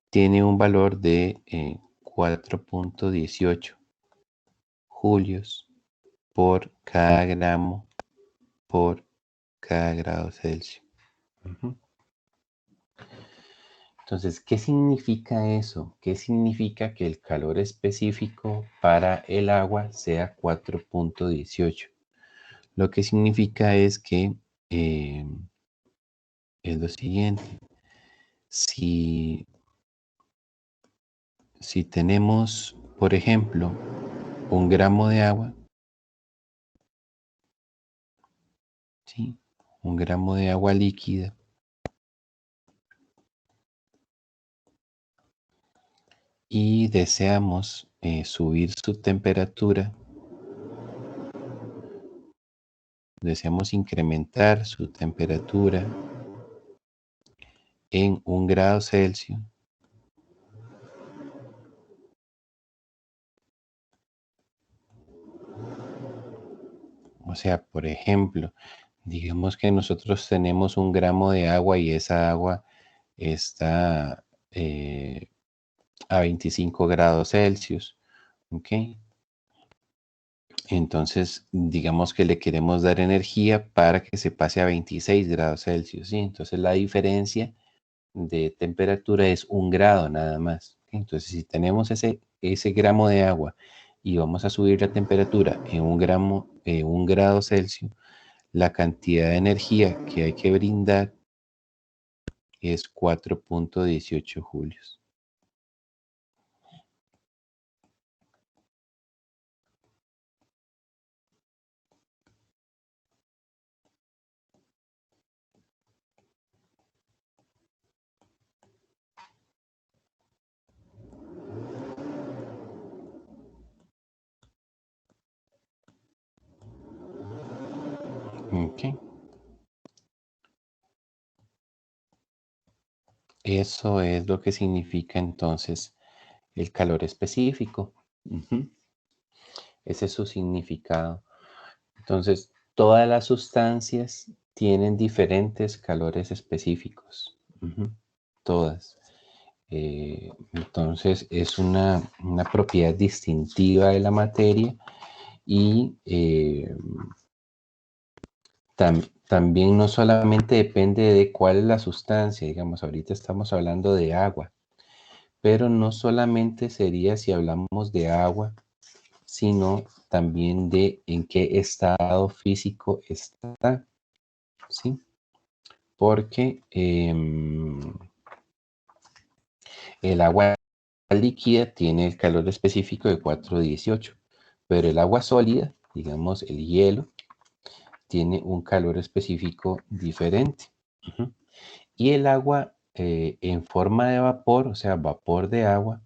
A: tiene un valor de 4.18 julios por cada gramo por cada grado Celsius. Ujú. Entonces, ¿qué significa eso? ¿Qué significa que el calor específico para el agua sea 4.18? Lo que significa es que eh, es lo siguiente. Si, si tenemos, por ejemplo, un gramo de agua, ¿sí? Un gramo de agua líquida, y deseamos subir su temperatura, deseamos incrementar su temperatura en 1 grado Celsius, o sea, por ejemplo, digamos que nosotros tenemos un gramo de agua y esa agua está a 25 grados Celsius, ¿ok? Entonces, digamos que le queremos dar energía para que se pase a 26 grados Celsius, ¿sí? Entonces, la diferencia de temperatura es 1 grado nada más. ¿Ok? Entonces, si tenemos ese gramo de agua y vamos a subir la temperatura en 1 grado Celsius, la cantidad de energía que hay que brindar es 4.18 julios. Ok. Eso es lo que significa entonces el calor específico. Ujú. Ese es su significado. Entonces, todas las sustancias tienen diferentes calores específicos. Ujú. Todas. Entonces, es una propiedad distintiva de la materia y también no solamente depende de cuál es la sustancia, digamos, ahorita estamos hablando de agua, pero no solamente sería si hablamos de agua, sino también de en qué estado físico está, ¿sí? Porque el agua líquida tiene el calor específico de 418, pero el agua sólida, digamos el hielo, tiene un calor específico diferente. Ujú. Y el agua en forma de vapor, o sea, vapor de agua,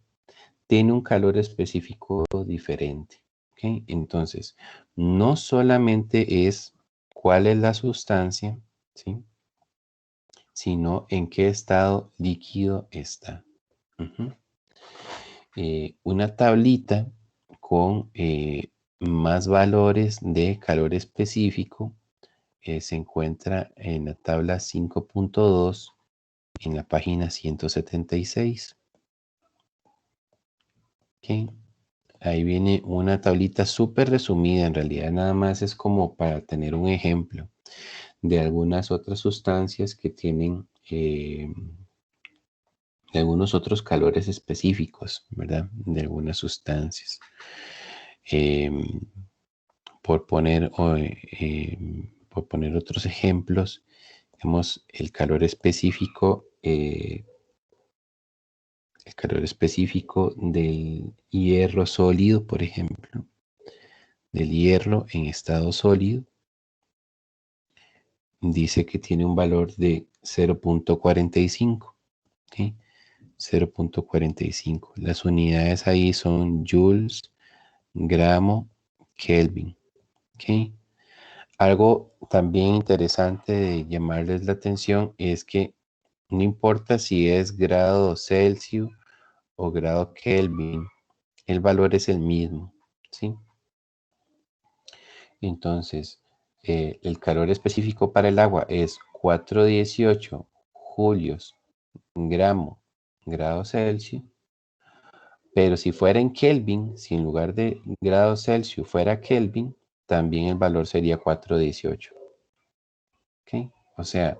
A: tiene un calor específico diferente. ¿Ok? Entonces, no solamente es cuál es la sustancia, ¿sí? Sino en qué estado líquido está. Ujú. Una tablita con más valores de calor específico se encuentra en la tabla 5.2 en la página 176. ¿Ok? Ahí viene una tablita súper resumida, en realidad nada más es como para tener un ejemplo de algunas otras sustancias que tienen de algunos otros calores específicos, ¿verdad? De algunas sustancias. Em, por poner otros ejemplos, tenemos el calor específico del hierro sólido, por ejemplo, del hierro en estado sólido, dice que tiene un valor de 0.45. ¿Ok? 0.45. Las unidades ahí son joules, gramo, Kelvin. ¿Ok? Algo también interesante de llamarles la atención es que no importa si es grado Celsius o grado Kelvin, el valor es el mismo, ¿sí? Entonces, el calor específico para el agua es 418 julios gramo grado Celsius, pero si fuera en Kelvin, si en lugar de grado Celsius fuera Kelvin, también el valor sería 418. ¿Ok? O sea,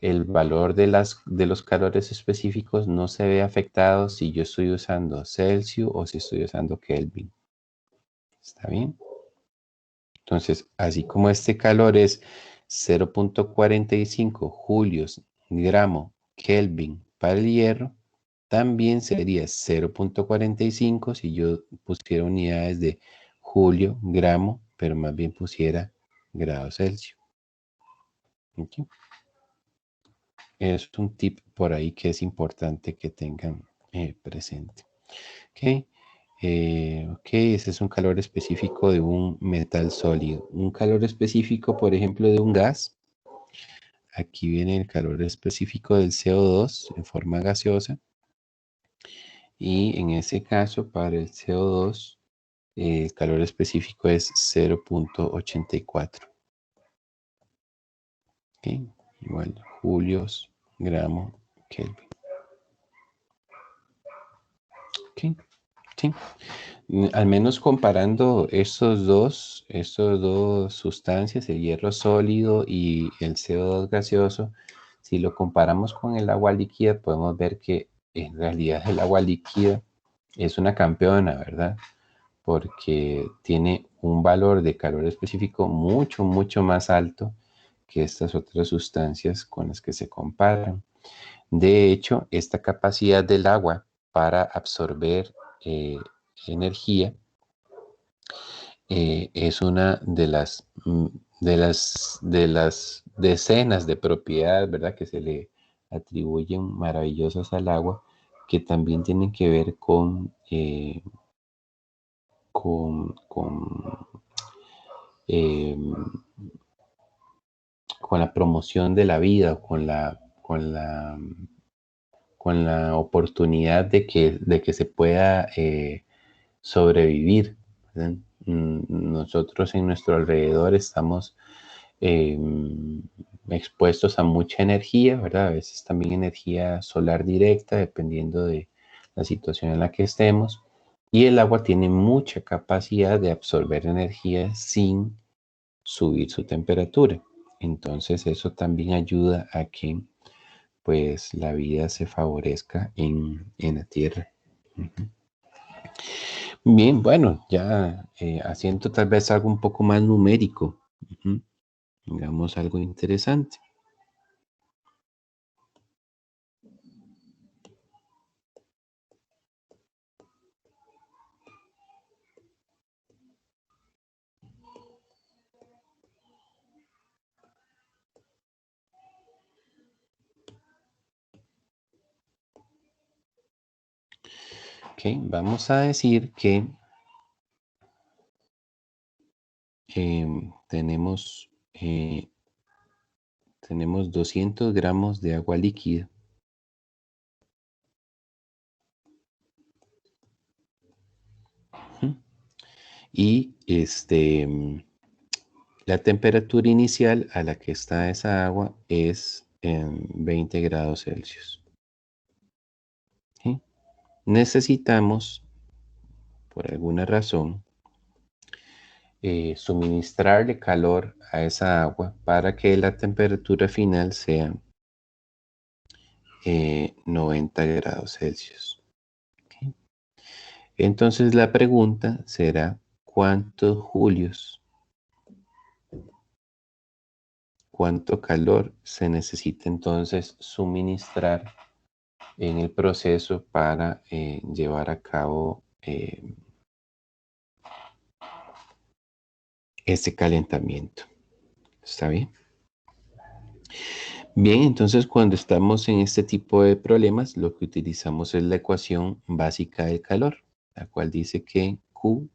A: el valor de los calores específicos no se ve afectado si yo estoy usando Celsius o si estoy usando Kelvin. ¿Está bien? Entonces, así como este calor es 0.45 julios gramo Kelvin para el hierro, también sería 0.45 si yo pusiera unidades de julio, gramo, pero más bien pusiera grados Celsius. ¿Ok? Es un tip por ahí que es importante que tengan presente. ¿Ok? Ok, ese es un calor específico de un metal sólido. Un calor específico, por ejemplo, de un gas. Aquí viene el calor específico del CO2 en forma gaseosa. Y en ese caso, para el CO2, el calor específico es 0.84. ¿Ok? Igual, julios, gramo, Kelvin. ¿Ok? Sí. Al menos comparando estos dos sustancias, el hierro sólido y el CO2 gaseoso, si lo comparamos con el agua líquida, podemos ver que en realidad el agua líquida es una campeona, ¿verdad? Porque tiene un valor de calor específico mucho, mucho más alto que estas otras sustancias con las que se comparan. De hecho, esta capacidad del agua para absorber energía es una de las decenas de propiedades, ¿verdad?, que se le atribuyen maravillosas al agua, que también tienen que ver con eh, promoción de la vida, o con la oportunidad de que se pueda sobrevivir, ¿verdad? Nosotros en nuestro alrededor estamos eh, expuestos a mucha energía, ¿verdad? A veces también energía solar directa, dependiendo de la situación en la que estemos. Y el agua tiene mucha capacidad de absorber energía sin subir su temperatura. Entonces eso también ayuda a que pues la vida se favorezca en la Tierra. Ujú. Bien, bueno, ya haciendo tal vez algo un poco más numérico. Ujú. Digamos algo interesante. Ok, vamos a decir que tenemos, tenemos 200 gramos de agua líquida. Ujú. Y la temperatura inicial a la que está esa agua es en 20 grados Celsius. ¿Sí? Necesitamos, por alguna razón, suministrarle calor a esa agua para que la temperatura final sea 90 grados Celsius. ¿Ok? Entonces la pregunta será, ¿cuántos julios, cuánto calor se necesita entonces suministrar en el proceso para llevar a cabo ese calentamiento? ¿Está bien? Bien, entonces cuando estamos en este tipo de problemas, lo que utilizamos es la ecuación básica del calor, la cual dice que Q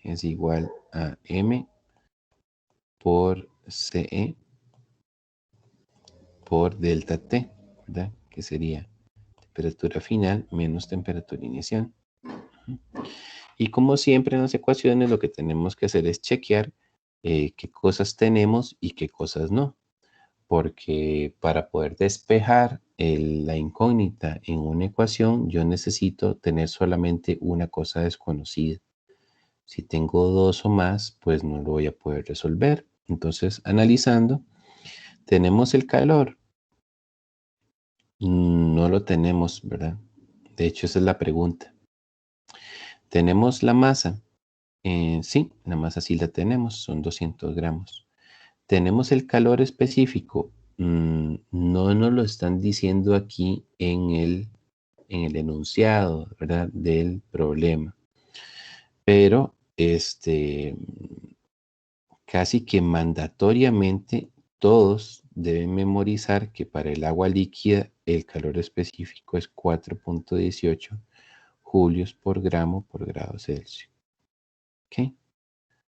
A: es igual a M por CE por delta T, ¿verdad? Que sería temperatura final menos temperatura inicial. Y como siempre en las ecuaciones, lo que tenemos que hacer es chequear qué cosas tenemos y qué cosas no. Porque para poder despejar la incógnita en una ecuación, yo necesito tener solamente una cosa desconocida. Si tengo dos o más, pues no lo voy a poder resolver. Entonces, analizando, tenemos el calor. No lo tenemos, ¿verdad? De hecho, esa es la pregunta. ¿Tenemos la masa? Sí, la masa sí la tenemos, son 200 gramos. ¿Tenemos el calor específico? No nos lo están diciendo aquí en el enunciado, ¿verdad? Del problema. Pero casi que mandatoriamente todos deben memorizar que para el agua líquida el calor específico es 4,18 julios por gramo por grado Celsius. ¿Ok?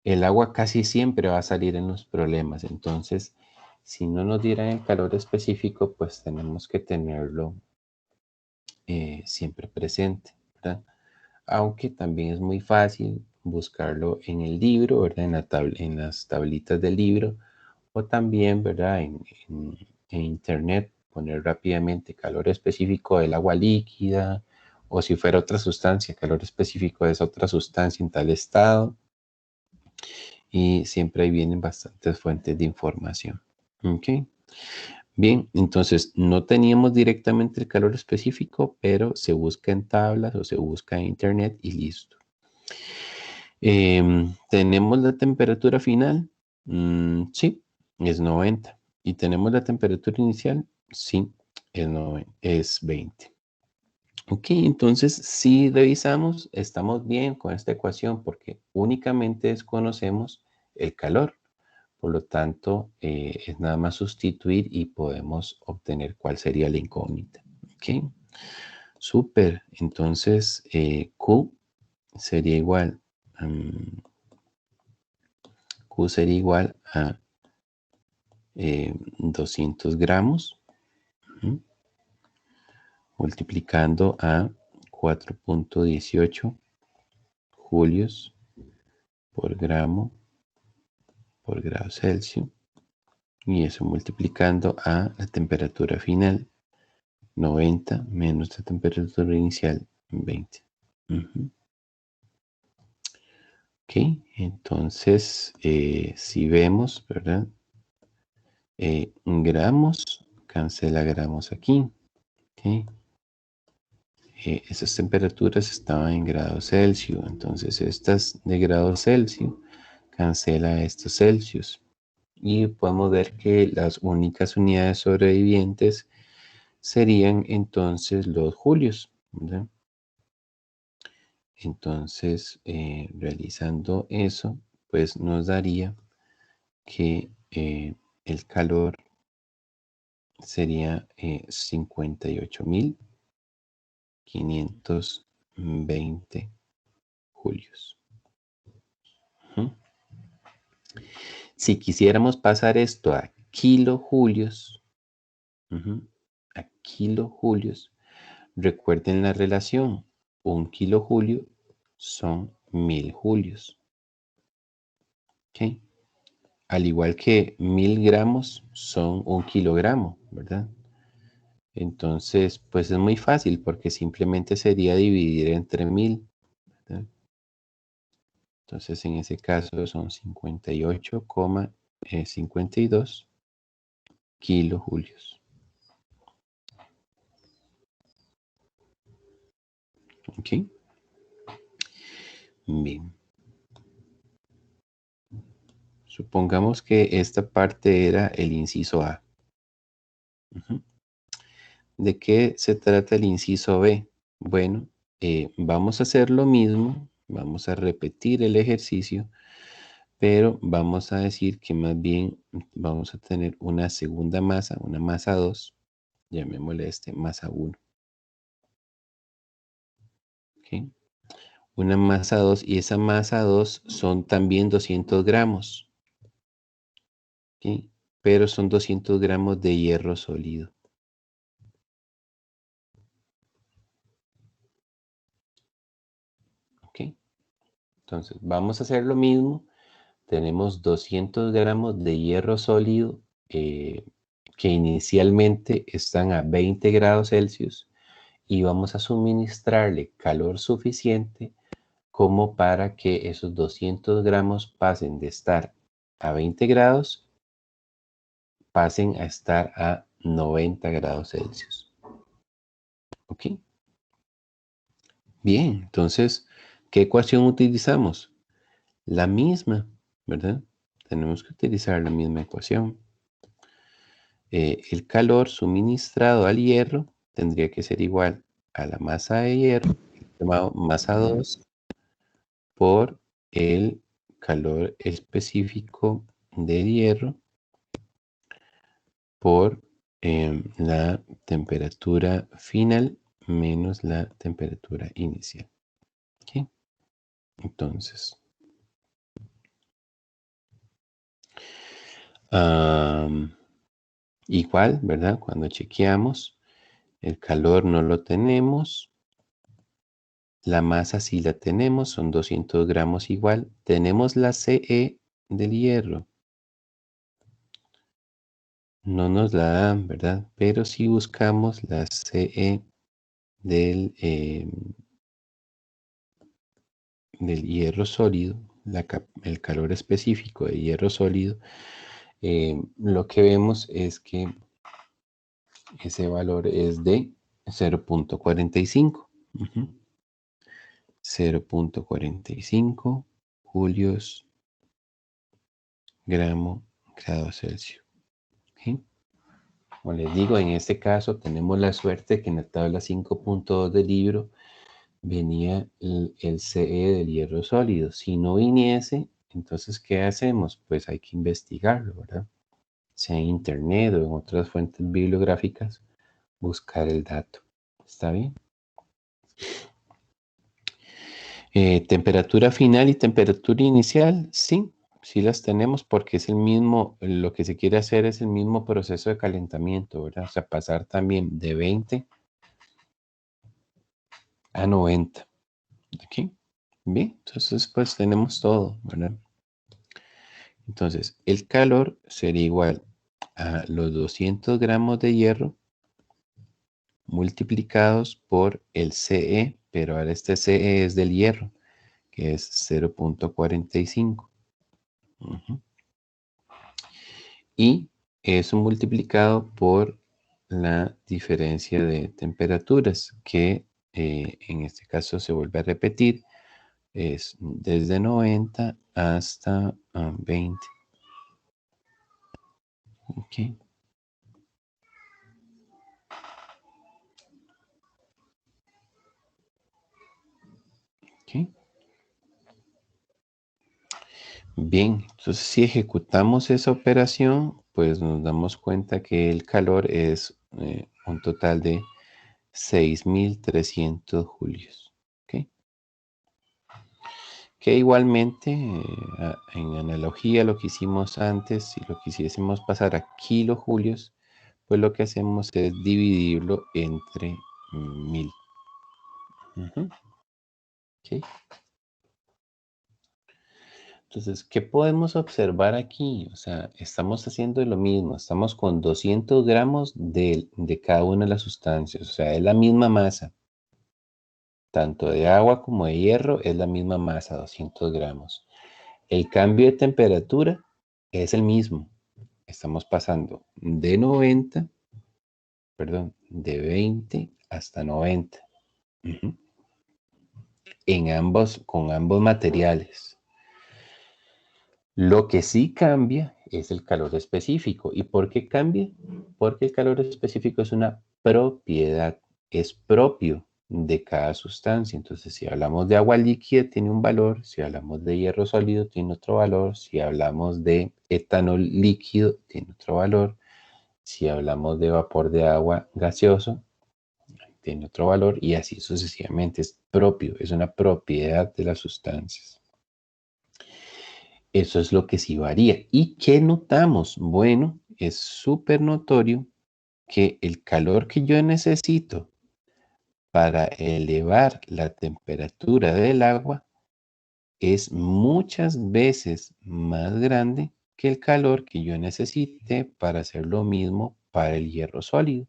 A: El agua casi siempre va a salir en los problemas, entonces si no nos dieran el calor específico, pues tenemos que tenerlo siempre presente, ¿verdad? Aunque también es muy fácil buscarlo en el libro, ¿verdad? En las tablitas del libro, o también, ¿verdad? En internet, poner rápidamente calor específico del agua líquida, o si fuera otra sustancia, calor específico de esa otra sustancia en tal estado, y siempre ahí vienen bastantes fuentes de información. ¿Ok? Bien, entonces no teníamos directamente el calor específico, pero se busca en tablas o se busca en internet y listo. ¿Tenemos la temperatura final? Sí, es 90. ¿Y tenemos la temperatura inicial? Sí, es 20. Ok, entonces si revisamos, estamos bien con esta ecuación porque únicamente desconocemos el calor. Por lo tanto, es nada más sustituir y podemos obtener cuál sería la incógnita. Ok, súper. Entonces, Q sería igual, Q sería igual a 200 gramos, multiplicando a 4.18 julios por gramo por grado Celsius, y eso multiplicando a la temperatura final, 90 menos la temperatura inicial, 20. Ok, entonces, si vemos, ¿verdad? Gramos, cancela gramos aquí. Okay. Esas temperaturas estaban en grados Celsius, entonces estas de grados Celsius cancela estos Celsius. Y podemos ver que las únicas unidades sobrevivientes serían entonces los julios, ¿verdad? Entonces, realizando eso, pues nos daría que el calor sería 58.520 julios. Si quisiéramos pasar esto a kilojulios, recuerden la relación. Un kilojulio son 1000 julios. ¿Okay? Al igual que 1000 gramos son 1 kilogramo, ¿verdad? Entonces, pues es muy fácil porque simplemente sería dividir entre 1000, ¿verdad? Entonces, en ese caso son 58,52 kilojulios. ¿Ok? Bien. Supongamos que esta parte era el inciso A. ¿De qué se trata el inciso B? Bueno, vamos a hacer lo mismo, vamos a repetir el ejercicio, pero vamos a decir que más bien vamos a tener una segunda masa, una masa 2, llamémosle masa 1. ¿Okay? Una masa 2, y esa masa 2 son también 200 gramos, ¿okay? Pero son 200 gramos de hierro sólido. ¿Okay? Entonces, vamos a hacer lo mismo. Tenemos 200 gramos de hierro sólido que inicialmente están a 20 grados Celsius, y vamos a suministrarle calor suficiente como para que esos 200 gramos pasen de estar a 20 grados, pasen a estar a 90 grados Celsius. ¿Ok? Bien, entonces, ¿qué ecuación utilizamos? La misma, ¿verdad? Tenemos que utilizar la misma ecuación. El calor suministrado al hierro tendría que ser igual a la masa de hierro, llamado masa 2, por el calor específico del hierro por la temperatura final menos la temperatura inicial. ¿Okay? Entonces, igual, ¿verdad? Cuando chequeamos, el calor no lo tenemos. La masa sí la tenemos, son 200 gramos igual. Tenemos la CE del hierro. No nos la dan, ¿verdad? Pero si buscamos la CE del hierro sólido, el calor específico de hierro sólido, lo que vemos es que ese valor es de 0.45. 0.45 julios grado Celsius. ¿Okay? Como les digo, en este caso tenemos la suerte que en la tabla 5.2 del libro venía el CE del hierro sólido. Si no viniese, entonces, ¿qué hacemos? Pues hay que investigarlo, ¿verdad? Sea en internet o en otras fuentes bibliográficas, buscar el dato. ¿Está bien? Temperatura final y temperatura inicial, sí. sí las tenemos porque es el mismo, lo que se quiere hacer es el mismo proceso de calentamiento, ¿verdad? O sea, pasar también de 20 a 90. ¿Ok? Bien, entonces pues tenemos todo, ¿verdad? Entonces, el calor sería igual a los 200 gramos de hierro multiplicados por el CE, pero ahora este CE es del hierro, que es 0.45. Ujú. Y eso multiplicado por la diferencia de temperaturas, que en este caso se vuelve a repetir, es desde 90 hasta 20. Ok, ok. Bien, entonces si ejecutamos esa operación, pues nos damos cuenta que el calor es un total de 6.300 julios. ¿Ok? Que igualmente, en analogía a lo que hicimos antes, si lo quisiésemos pasar a kilojulios, pues lo que hacemos es dividirlo entre 1000. Ujú, ok. Entonces, ¿qué podemos observar aquí? O sea, estamos haciendo lo mismo, estamos con 200 gramos de cada una de las sustancias, o sea, es la misma masa, tanto de agua como de hierro, es la misma masa, 200 gramos. El cambio de temperatura es el mismo, estamos pasando de 90, perdón, de 20 hasta 90, ujú, con ambos materiales. Lo que sí cambia es el calor específico. ¿Y por qué cambia? Porque el calor específico es una propiedad, es propio de cada sustancia. Entonces, si hablamos de agua líquida, tiene un valor. Si hablamos de hierro sólido, tiene otro valor. Si hablamos de etanol líquido, tiene otro valor. Si hablamos de vapor de agua gaseoso, tiene otro valor. Y así sucesivamente. Es propio, es una propiedad de las sustancias. Eso es lo que sí varía. ¿Y qué notamos? Bueno, es súper notorio que el calor que yo necesito para elevar la temperatura del agua es muchas veces más grande que el calor que yo necesite para hacer lo mismo para el hierro sólido.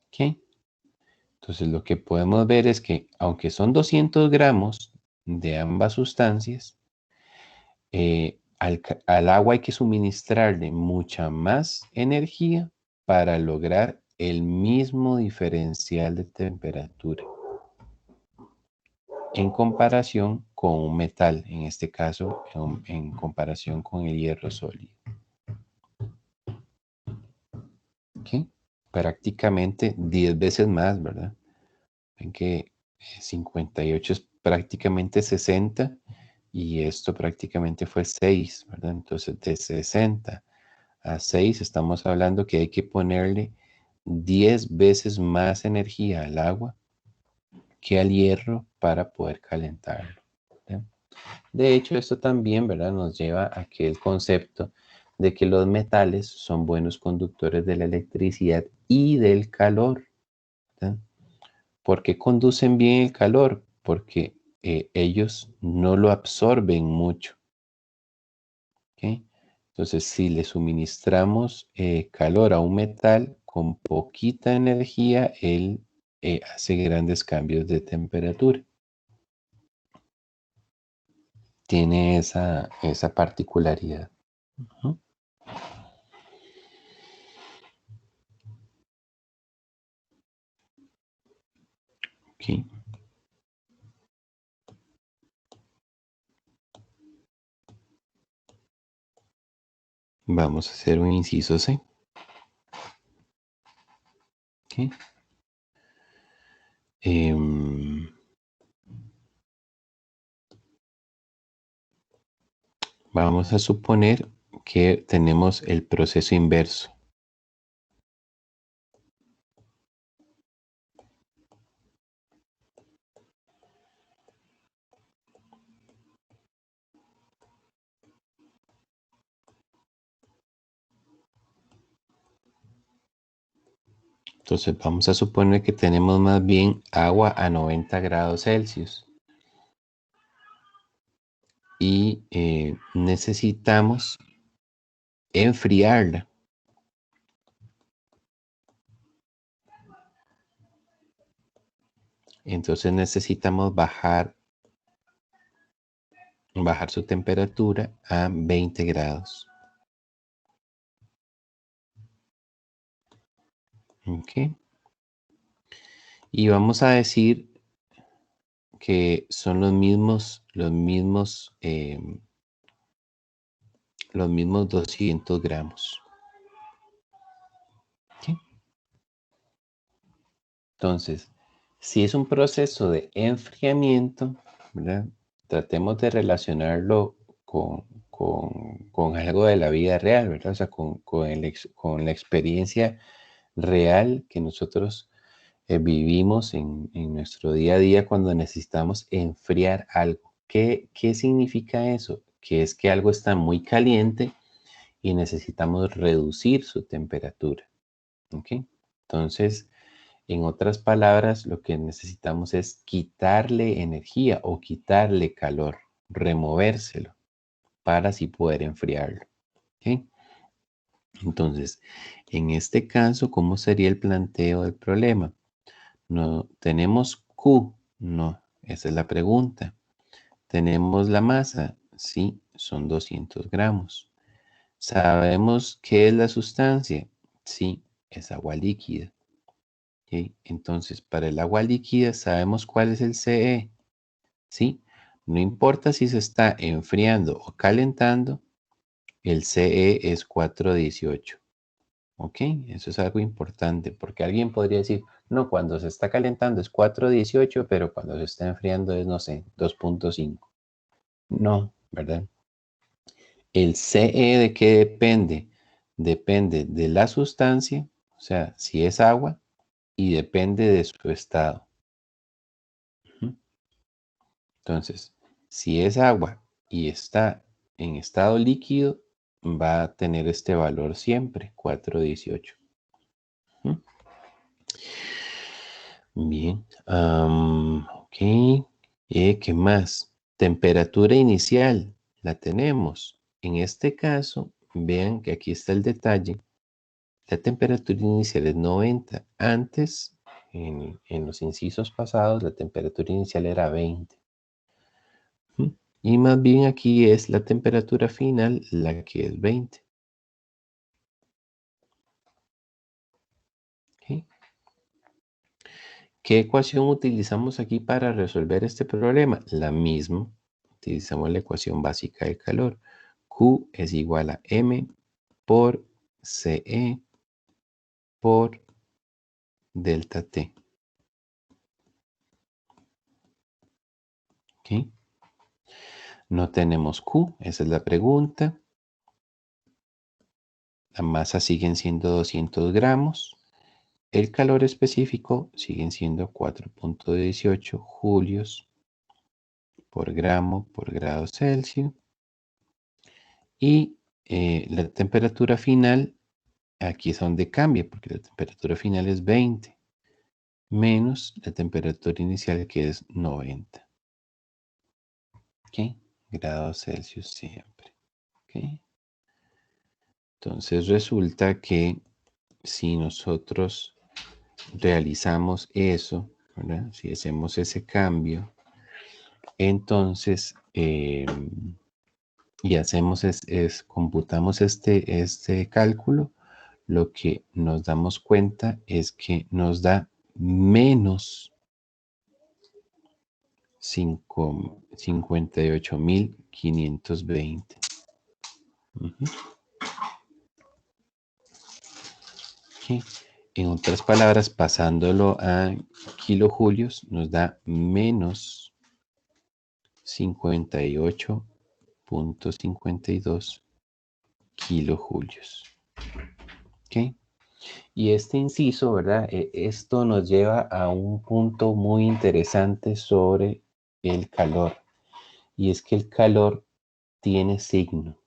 A: ¿Ok? Entonces lo que podemos ver es que aunque son 200 gramos de ambas sustancias, al agua hay que suministrarle mucha más energía para lograr el mismo diferencial de temperatura en comparación con un metal, en este caso en comparación con el hierro sólido. ¿Ok? Prácticamente 10 veces más, ¿verdad? Ven que 58 es prácticamente 60 y esto prácticamente fue 6, ¿verdad? Entonces de 60 a 6 estamos hablando que hay que ponerle 10 veces más energía al agua que al hierro para poder calentarlo, ¿verdad? De hecho, esto también, ¿verdad?, nos lleva a que el concepto de que los metales son buenos conductores de la electricidad y del calor, ¿verdad? ¿Por qué conducen bien el calor? Porque ellos no lo absorben mucho, ¿ok? Entonces, si le suministramos calor a un metal con poquita energía, él hace grandes cambios de temperatura. Tiene esa particularidad. Ujú. Ok. Vamos a hacer un inciso C. Ok. Em, Vamos a suponer que tenemos el proceso inverso. Entonces vamos a suponer que tenemos más bien agua a 90 grados Celsius. Y necesitamos enfriarla. Entonces necesitamos bajar su temperatura a 20 grados. Ok. Y vamos a decir que son los mismos 200 gramos. Ok. Entonces, si es un proceso de enfriamiento, ¿verdad? Tratemos de relacionarlo con algo de la vida real, ¿verdad? O sea, con la experiencia real que nosotros vivimos en nuestro día a día cuando necesitamos enfriar algo. ¿Qué significa eso? Que es que algo está muy caliente y necesitamos reducir su temperatura. ¿Ok? Entonces, en otras palabras, lo que necesitamos es quitarle energía o quitarle calor, removérselo para así poder enfriarlo. ¿Ok? Entonces, en este caso, ¿cómo sería el planteo del problema? No, ¿tenemos Q? No, esa es la pregunta. ¿Tenemos la masa? Sí, son 200 gramos. ¿Sabemos qué es la sustancia? Sí, es agua líquida. ¿Ok? Entonces, para el agua líquida, ¿sabemos cuál es el CE? Sí, no importa si se está enfriando o calentando, el CE es 418. ¿Ok? Eso es algo importante porque alguien podría decir, no, cuando se está calentando es 418, pero cuando se está enfriando es, no sé, 2.5. No, ¿verdad? ¿El CE de qué depende? Depende de la sustancia, o sea, si es agua, y depende de su estado. Entonces, si es agua y está en estado líquido, va a tener este valor siempre, 418. Bien, ok. ¿Qué más? Temperatura inicial, la tenemos. En este caso, vean que aquí está el detalle. La temperatura inicial es 90. Antes, en los incisos pasados, la temperatura inicial era 20. Y más bien aquí es la temperatura final la que es 20. ¿Ok? ¿Qué ecuación utilizamos aquí para resolver este problema? La misma. Utilizamos la ecuación básica de calor. Q es igual a M por CE por delta T. ¿Ok? No tenemos Q, esa es la pregunta. La masa siguen siendo 200 gramos. El calor específico siguen siendo 4.18 julios por gramo por grado Celsius. Y la temperatura final, aquí es donde cambia, porque la temperatura final es 20 menos la temperatura inicial que es 90. ¿Ok? Grados Celsius siempre. ¿Ok? Entonces resulta que si nosotros realizamos eso, ¿verdad? Si hacemos ese cambio, entonces y hacemos computamos este cálculo, lo que nos damos cuenta es que nos da menos 58.520. ¿Ok? En otras palabras, pasándolo a kilojulios, nos da menos 58.52 kilojulios. ¿Ok? Y este inciso, ¿verdad? Esto nos lleva a un punto muy interesante sobre el calor. Y es que el calor tiene signo.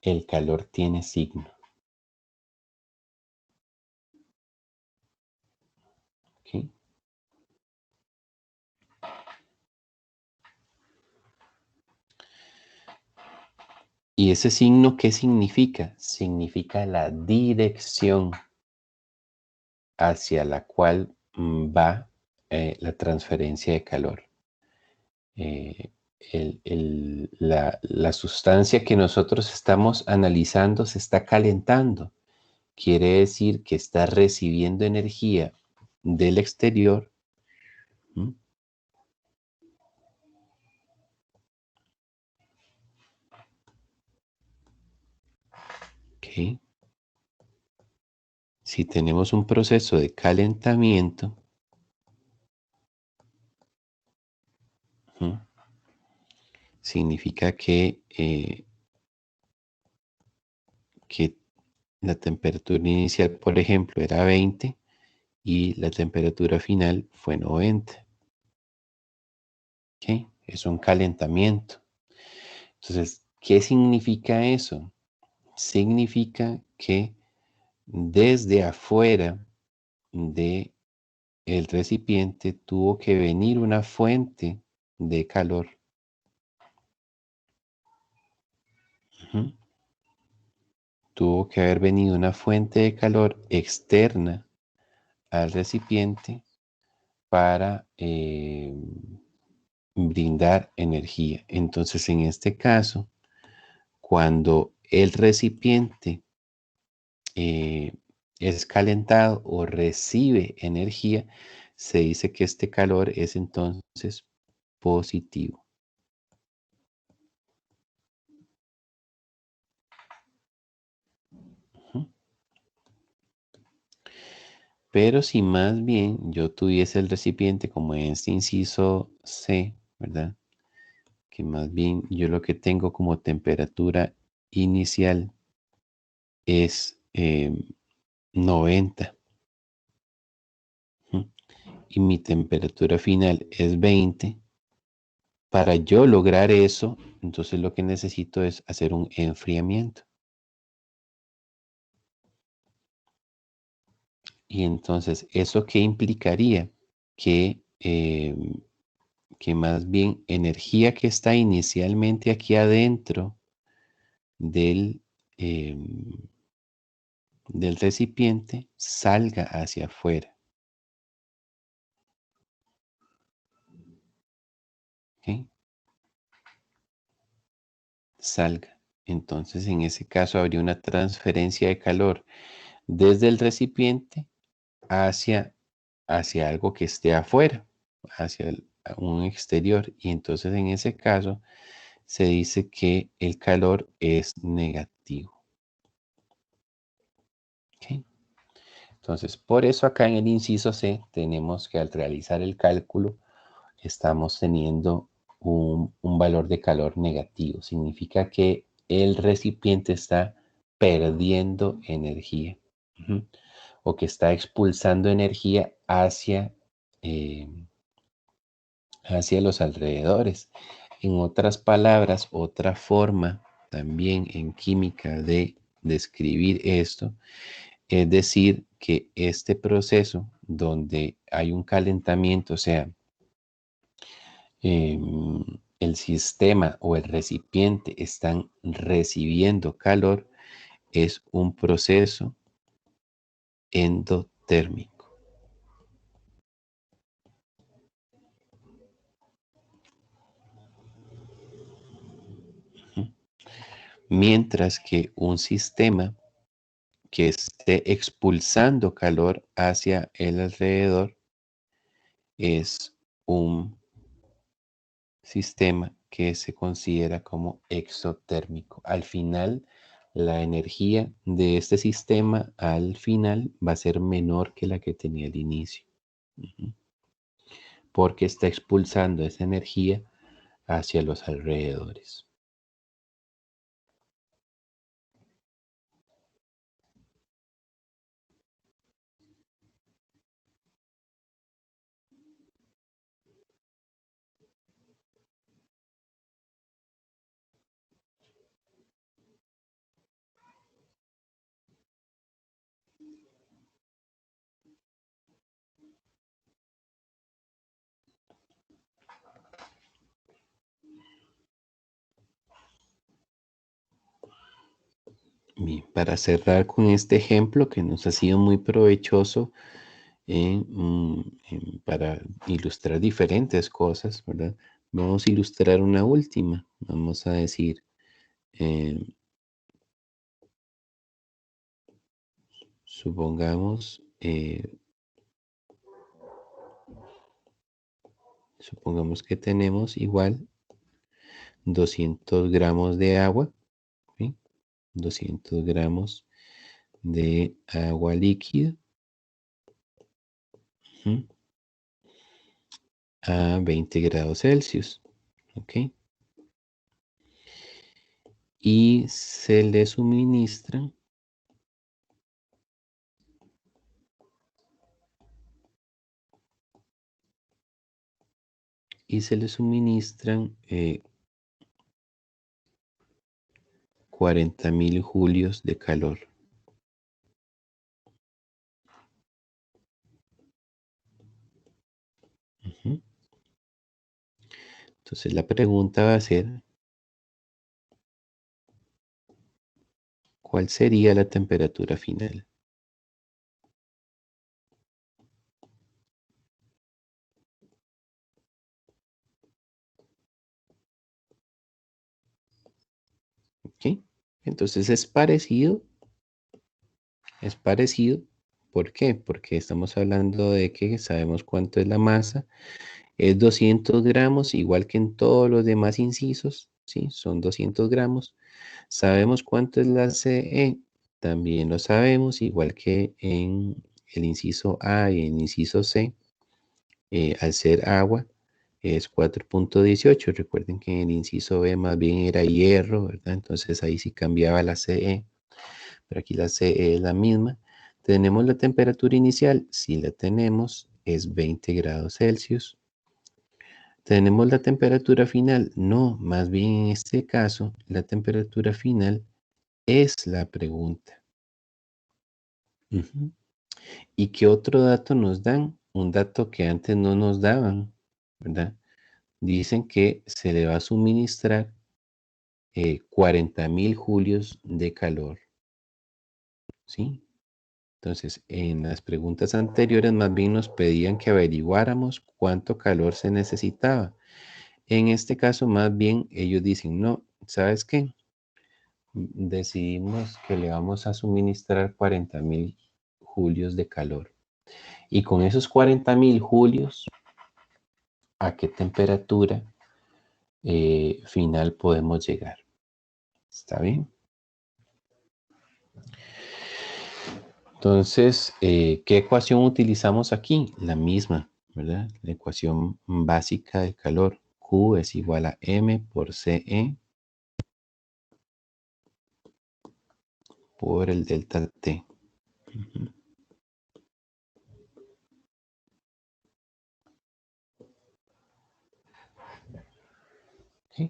A: El calor tiene signo. ¿Y ese signo qué significa? Significa la dirección hacia la cual va la transferencia de calor. La sustancia que nosotros estamos analizando se está calentando. Quiere decir que está recibiendo energía del exterior. ¿Mm? Ok. Si tenemos un proceso de calentamiento, ¿mm? Significa que la temperatura inicial, por ejemplo, era 20 y la temperatura final fue 90. ¿Ok? Es un calentamiento. Entonces, ¿qué significa eso? Significa que desde afuera de el recipiente tuvo que venir una fuente de calor. Ujú. Tuvo que haber venido una fuente de calor externa al recipiente para brindar energía. Entonces, en este caso, cuando el recipiente eh, es calentado o recibe energía, se dice que este calor es entonces positivo. Ujú. Pero si más bien yo tuviese el recipiente como en este inciso C, ¿verdad? Que más bien yo lo que tengo como temperatura inicial es 90. Ujú. Y mi temperatura final es 20. Para yo lograr eso, entonces lo que necesito es hacer un enfriamiento. Y entonces, ¿eso qué implicaría? Que, que más bien energía que está inicialmente aquí adentro del, del recipiente salga hacia afuera. ¿Ok? Salga. Entonces, en ese caso habría una transferencia de calor desde el recipiente hacia, hacia algo que esté afuera, hacia un exterior. Y entonces en ese caso se dice que el calor es negativo. ¿Ok? Entonces, por eso acá en el inciso C tenemos que al realizar el cálculo estamos teniendo un valor de calor negativo. Significa que el recipiente está perdiendo energía. Ujú. O que está expulsando energía eh, hacia los alrededores. En otras palabras, otra forma también en química de describir esto es decir que este proceso donde hay un calentamiento, o sea, el sistema o el recipiente están recibiendo calor, es un proceso endotérmico. Mientras que un sistema que esté expulsando calor hacia el alrededor es un sistema que se considera como exotérmico. Al final, la energía de este sistema al final va a ser menor que la que tenía al inicio. Ujú. Porque está expulsando esa energía hacia los alrededores. Bien, para cerrar con este ejemplo que nos ha sido muy provechoso para ilustrar diferentes cosas, ¿verdad? Vamos a ilustrar una última. Vamos a decir, eh, supongamos, supongamos que tenemos igual 200 gramos de agua, ¿sí? 200 gramos de agua líquida, ¿sí? A 20 grados Celsius, ¿ok? Y se le suministran 40.000 julios de calor. Ujú. Entonces la pregunta va a ser, ¿cuál sería la temperatura final? ¿Ok? Entonces es parecido. ¿Por qué? Porque estamos hablando de que sabemos cuánto es la masa. Es 200 gramos, igual que en todos los demás incisos, ¿sí? Son 200 gramos. Sabemos cuánto es la CE, también lo sabemos, igual que en el inciso A y el inciso C, al ser agua, es 4.18. Recuerden que en el inciso B más bien era hierro, ¿verdad? Entonces ahí sí cambiaba la CE, pero aquí la CE es la misma. Tenemos la temperatura inicial, si la tenemos, es 20 grados Celsius. ¿Tenemos la temperatura final? No, más bien en este caso, la temperatura final es la pregunta. Ujú. ¿Y qué otro dato nos dan? Un dato que antes no nos daban, ¿verdad? Dicen que se le va a suministrar 40.000 julios de calor, ¿sí? Entonces, en las preguntas anteriores más bien nos pedían que averiguáramos cuánto calor se necesitaba. En este caso, más bien ellos dicen, no, ¿sabes qué? Decidimos que le vamos a suministrar 40.000 julios de calor. Y con esos 40.000 julios, ¿a qué temperatura final podemos llegar? ¿Está bien? Entonces, ¿qué ecuación utilizamos aquí? La misma, ¿verdad? La ecuación básica del calor. Q es igual a M por CE por el delta T. Ujú. ¿Sí?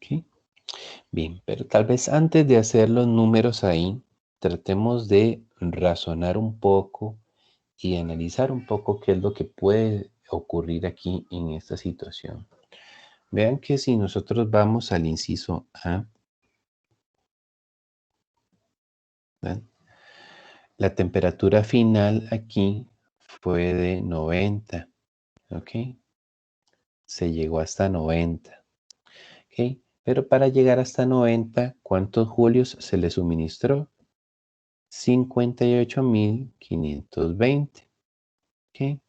A: ¿Sí? Bien, pero tal vez antes de hacer los números ahí, tratemos de razonar un poco y analizar un poco qué es lo que puede ocurrir aquí en esta situación. Vean que si nosotros vamos al inciso A, ¿verdad? La temperatura final aquí fue de 90, ¿ok? Se llegó hasta 90, ¿ok? Pero para llegar hasta 90, ¿cuántos julios se le suministró? 58.520, ¿ok?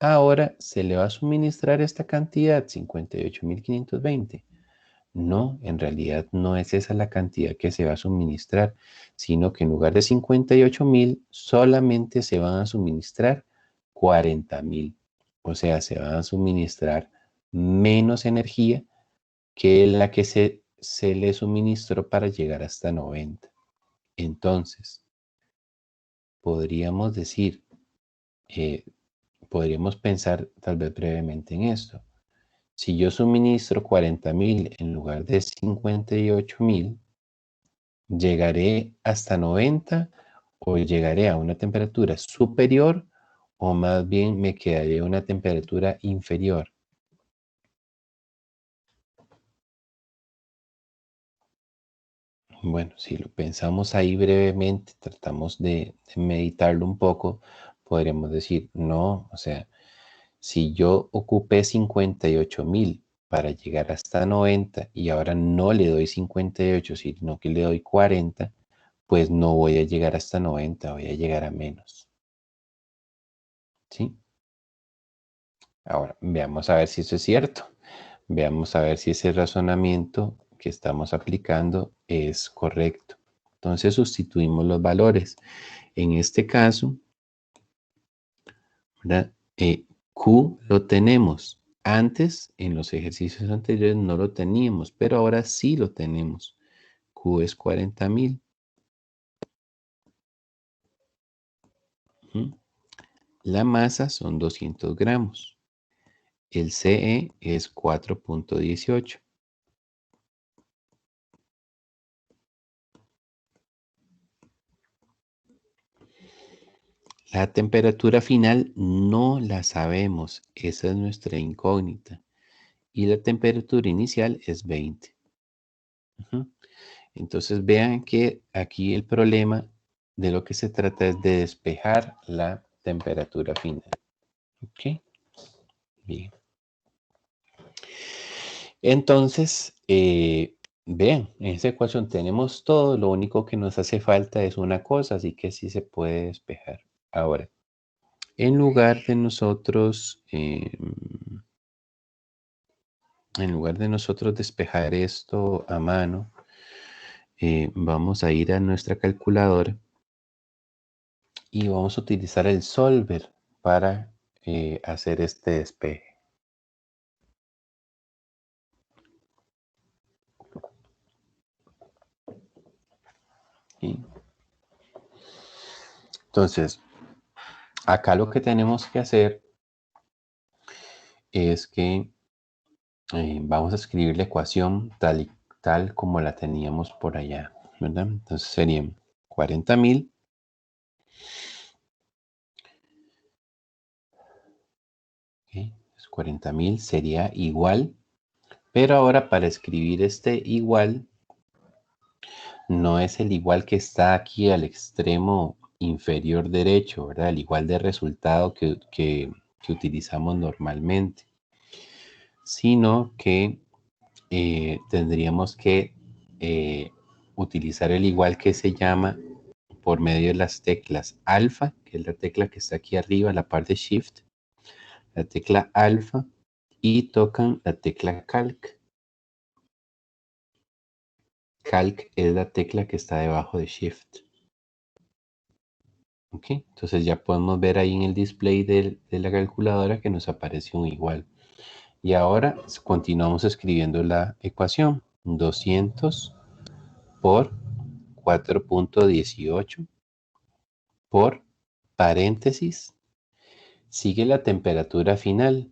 A: Ahora se le va a suministrar esta cantidad, 58.520. No, en realidad no es esa la cantidad que se va a suministrar, sino que en lugar de 58.000 solamente se van a suministrar 40.000. O sea, se van a suministrar menos energía que la que se le suministró para llegar hasta 90. Entonces, podríamos decir, eh, podríamos pensar tal vez brevemente en esto. Si yo suministro 40.000 en lugar de 58.000, ¿llegaré hasta 90 o llegaré a una temperatura superior o más bien me quedaría una temperatura inferior. Bueno, si lo pensamos ahí brevemente, tratamos de meditarlo un poco, podríamos decir, no, o sea, si yo ocupé 58,000 para llegar hasta 90 y ahora no le doy 58, sino que le doy 40, pues no voy a llegar hasta 90, voy a llegar a menos. ¿Sí? Ahora, veamos a ver si eso es cierto. Veamos a ver si ese razonamiento que estamos aplicando es correcto. Entonces sustituimos los valores. En este caso, ¿verdad? Q lo tenemos. Antes, en los ejercicios anteriores, no lo teníamos, pero ahora sí lo tenemos. Q es 40,000. La masa son 200 gramos. El CE es 4,18. La temperatura final no la sabemos. Esa es nuestra incógnita. Y la temperatura inicial es 20. Entonces vean que aquí el problema de lo que se trata es de despejar la temperatura final. ¿Ok? Bien. Entonces, vean, en esa ecuación tenemos todo, lo único que nos hace falta es una cosa, así que sí se puede despejar. Ahora, en lugar de nosotros, despejar esto a mano, vamos a ir a nuestra calculadora y vamos a utilizar el solver para hacer este despeje. ¿Sí? Entonces, acá lo que tenemos que hacer es que vamos a escribir la ecuación tal como la teníamos por allá, ¿verdad? Entonces serían 40,000 ¿okay? 40,000 sería igual, pero ahora para escribir este igual, no es el igual que está aquí al extremo inferior derecho, ¿verdad? El igual de resultado que utilizamos normalmente, sino que tendríamos que utilizar el igual que se llama por medio de las teclas alfa, que es la tecla que está aquí arriba, la parte shift, la tecla alfa, y tocan la tecla calc. Calc es la tecla que está debajo de shift. ¿Ok? Entonces ya podemos ver ahí en el display de la calculadora que nos aparece un igual. Y ahora continuamos escribiendo la ecuación. 200 por 4,18 por paréntesis. Sigue la temperatura final.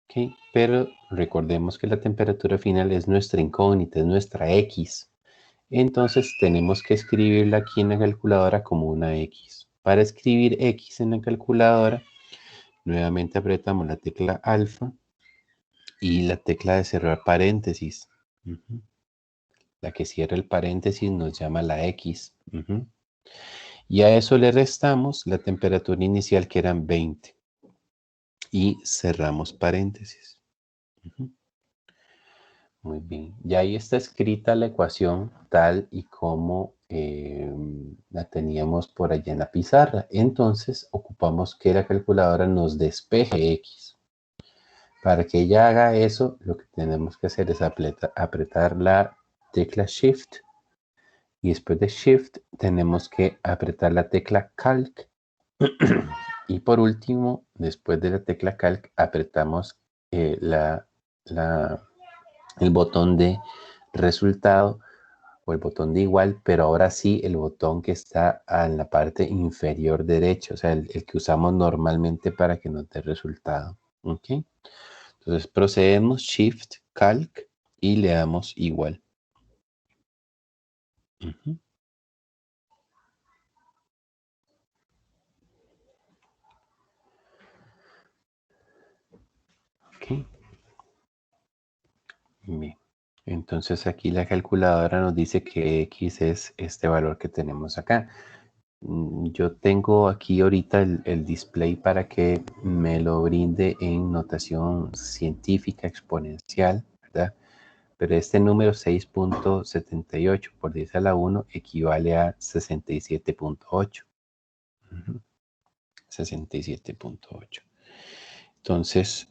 A: ¿Ok? Pero recordemos que la temperatura final es nuestra incógnita, es nuestra X. Entonces tenemos que escribirla aquí en la calculadora como una X. Para escribir X en la calculadora, nuevamente apretamos la tecla alfa y la tecla de cerrar paréntesis. La que cierra el paréntesis nos llama la X. Y a eso le restamos la temperatura inicial que eran 20. Y cerramos paréntesis. Muy bien. Y ahí está escrita la ecuación tal y como la teníamos por allá en la pizarra. Entonces ocupamos que la calculadora nos despeje X. Para que ella haga eso, lo que tenemos que hacer es apretar la tecla Shift. Y después de Shift tenemos que apretar la tecla Calc. Y por último, después de la tecla Calc, apretamos el botón de resultado o el botón de igual, pero ahora sí el botón que está en la parte inferior derecha, o sea, el que usamos normalmente para que nos dé resultado. ¿Ok? Entonces procedemos Shift, Calc y le damos igual. Entonces aquí la calculadora nos dice que X es este valor que tenemos acá. Yo tengo aquí ahorita el display para que me lo brinde en notación científica exponencial, ¿verdad? Pero este número 6.78 por 10 a la 1 equivale a 67.8. 67.8. Entonces,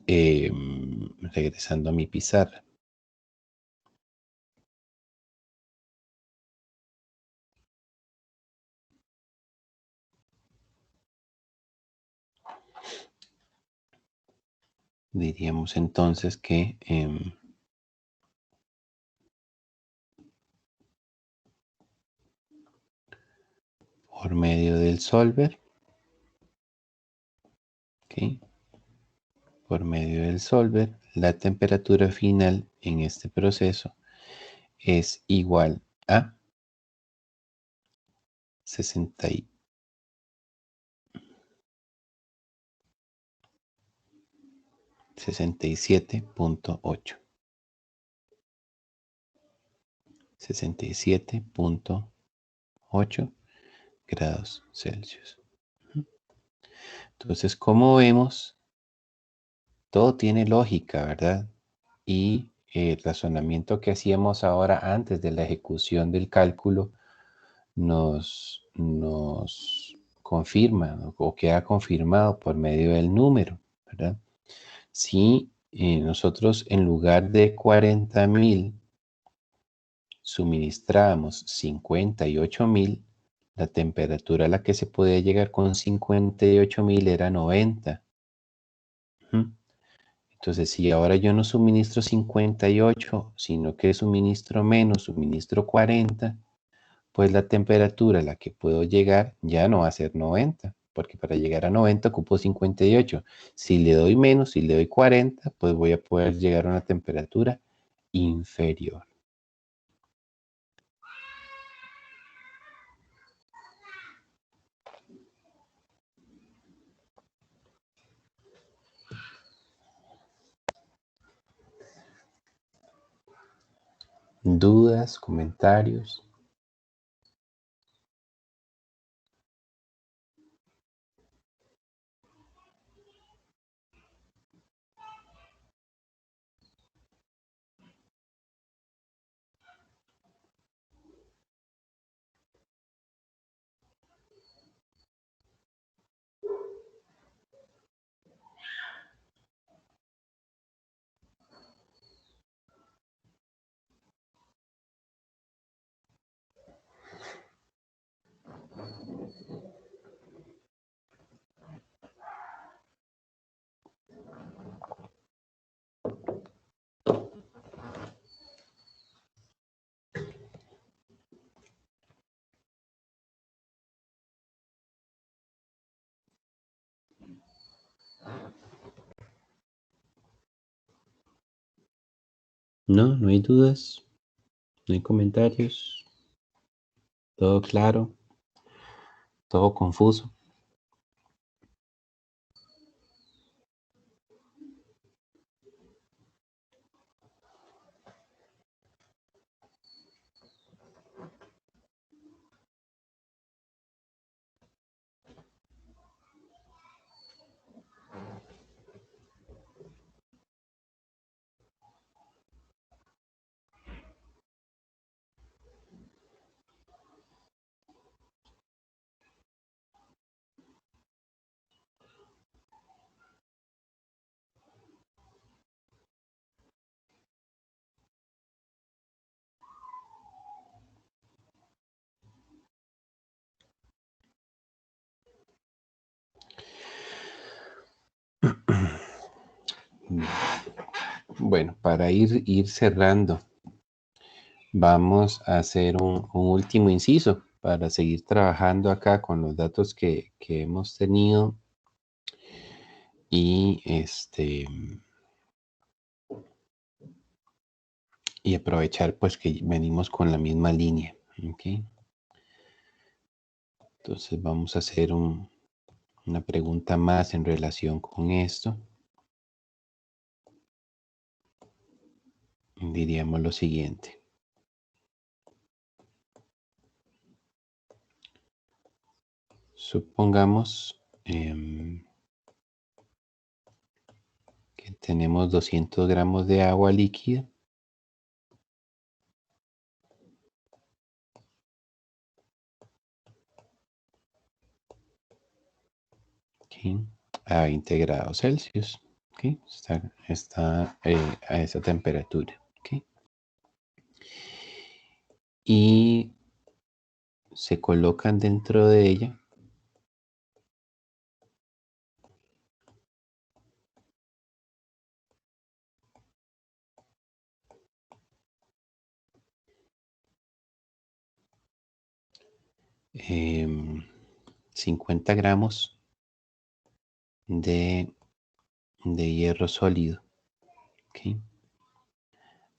A: regresando a mi pizarra. Diríamos entonces que por medio del solver, ¿ok? Por medio del solver, la temperatura final en este proceso es igual a 67.8. 67.8 grados Celsius. Entonces, como vemos, todo tiene lógica, ¿verdad? Y el razonamiento que hacíamos ahora antes de la ejecución del cálculo nos confirma, ¿no? O queda confirmado por medio del número, ¿verdad? Si nosotros en lugar de 40.000 suministrábamos 58.000, la temperatura a la que se podía llegar con 58.000 era 90. Entonces, si ahora yo no suministro 58, sino que suministro menos, suministro 40, pues la temperatura a la que puedo llegar ya no va a ser 90, porque para llegar a 90 ocupo 58. Si le doy menos, si le doy 40, pues voy a poder llegar a una temperatura inferior. ¿Dudas, comentarios? No, no hay dudas, no hay comentarios, todo claro, todo confuso. Bueno, para ir cerrando, vamos a hacer un último inciso para seguir trabajando acá con los datos que hemos tenido y y aprovechar pues que venimos con la misma línea. ¿Okay? Entonces vamos a hacer una pregunta más en relación con esto. diríamos lo siguiente. Supongamos que tenemos 200 gramos de agua líquida. ¿Okay? A 20 grados Celsius. ¿Okay? Está a esa temperatura. ¿Okay? Y se colocan dentro de ella eh, 50 gramos de hierro sólido, ¿okay?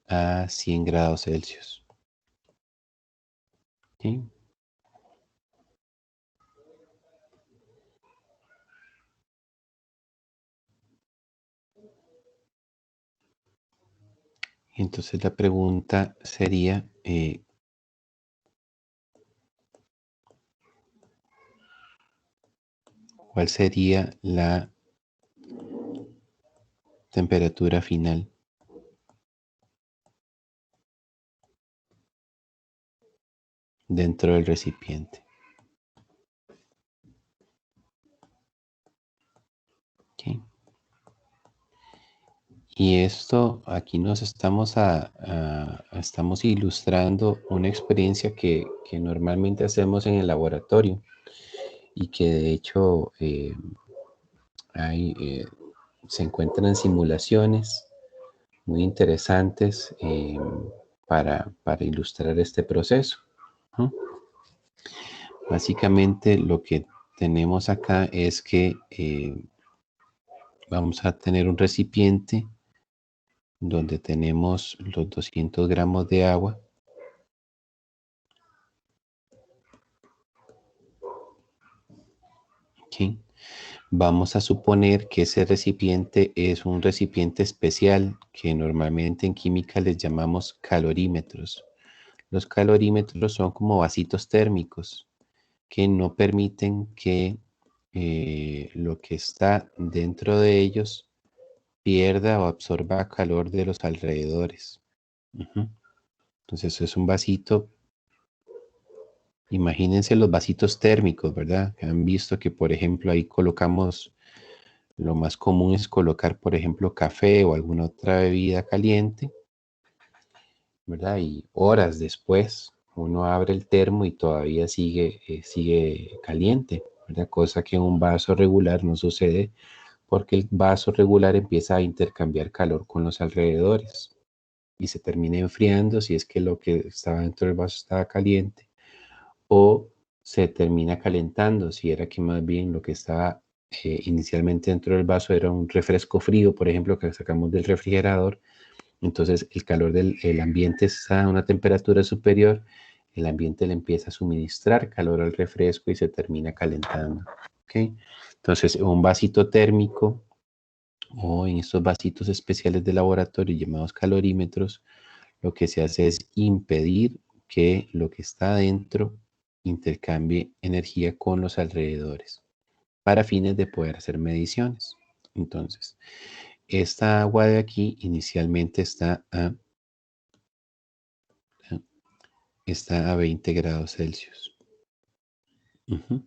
A: A 100 grados Celsius. ¿Okay? Entonces la pregunta sería, ¿cuál sería la temperatura final dentro del recipiente? ¿Okay? Y esto aquí nos estamos ilustrando una experiencia que normalmente hacemos en el laboratorio y que de hecho se encuentran simulaciones muy interesantes para ilustrar este proceso, ¿no? Básicamente lo que tenemos acá es que vamos a tener un recipiente donde tenemos los 200 gramos de agua. ¿Okay? Vamos a suponer que ese recipiente es un recipiente especial que normalmente en química les llamamos calorímetros. Los calorímetros son como vasitos térmicos que no permiten que lo que está dentro de ellos pierda o absorba calor de los alrededores. Ujú. Entonces es un vasito. Imagínense los vasitos térmicos, ¿verdad? Han visto que, por ejemplo, ahí colocamos, lo más común es colocar, por ejemplo, café o alguna otra bebida caliente, ¿verdad? Y horas después uno abre el termo y todavía sigue caliente, ¿verdad? Cosa que en un vaso regular no sucede porque el vaso regular empieza a intercambiar calor con los alrededores y se termina enfriando si es que lo que estaba dentro del vaso estaba caliente, o se termina calentando si era que más bien lo que estaba inicialmente dentro del vaso era un refresco frío, por ejemplo, que sacamos del refrigerador. Entonces el calor del ambiente está a una temperatura superior, el ambiente le empieza a suministrar calor al refresco y se termina calentando. ¿Okay? Entonces un vasito térmico o en estos vasitos especiales de laboratorio llamados calorímetros, lo que se hace es impedir que lo que está adentro intercambie energía con los alrededores para fines de poder hacer mediciones. Entonces, esta agua de aquí inicialmente está a 20 grados Celsius. Ujú.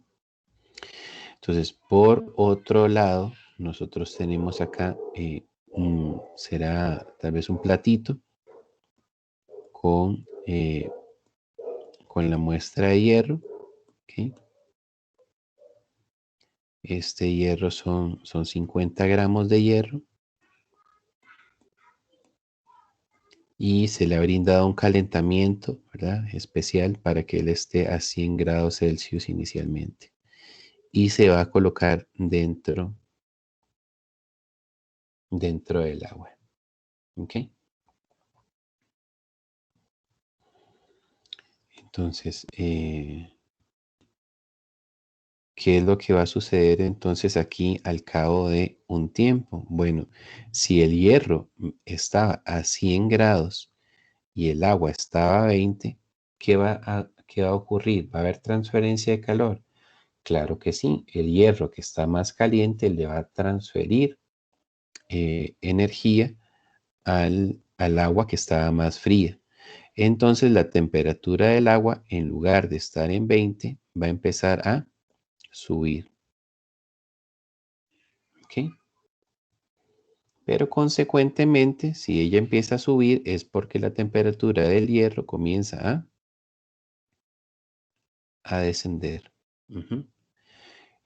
A: Entonces, por otro lado, nosotros tenemos acá, será tal vez un platito con la muestra de hierro. ¿Okay? Este hierro son 50 gramos de hierro y se le ha brindado un calentamiento, ¿verdad? Especial para que él esté a 100 grados Celsius inicialmente. Y se va a colocar dentro del agua. ¿Ok? Entonces, ¿qué es lo que va a suceder entonces aquí al cabo de un tiempo? Bueno, si el hierro estaba a 100 grados y el agua estaba a 20, qué va a ocurrir? ¿Va a haber transferencia de calor? Claro que sí, el hierro que está más caliente le va a transferir energía al agua que estaba más fría. Entonces la temperatura del agua, en lugar de estar en 20, va a empezar a subir. ¿Ok? Pero consecuentemente, si ella empieza a subir, es porque la temperatura del hierro comienza a descender. Ujú.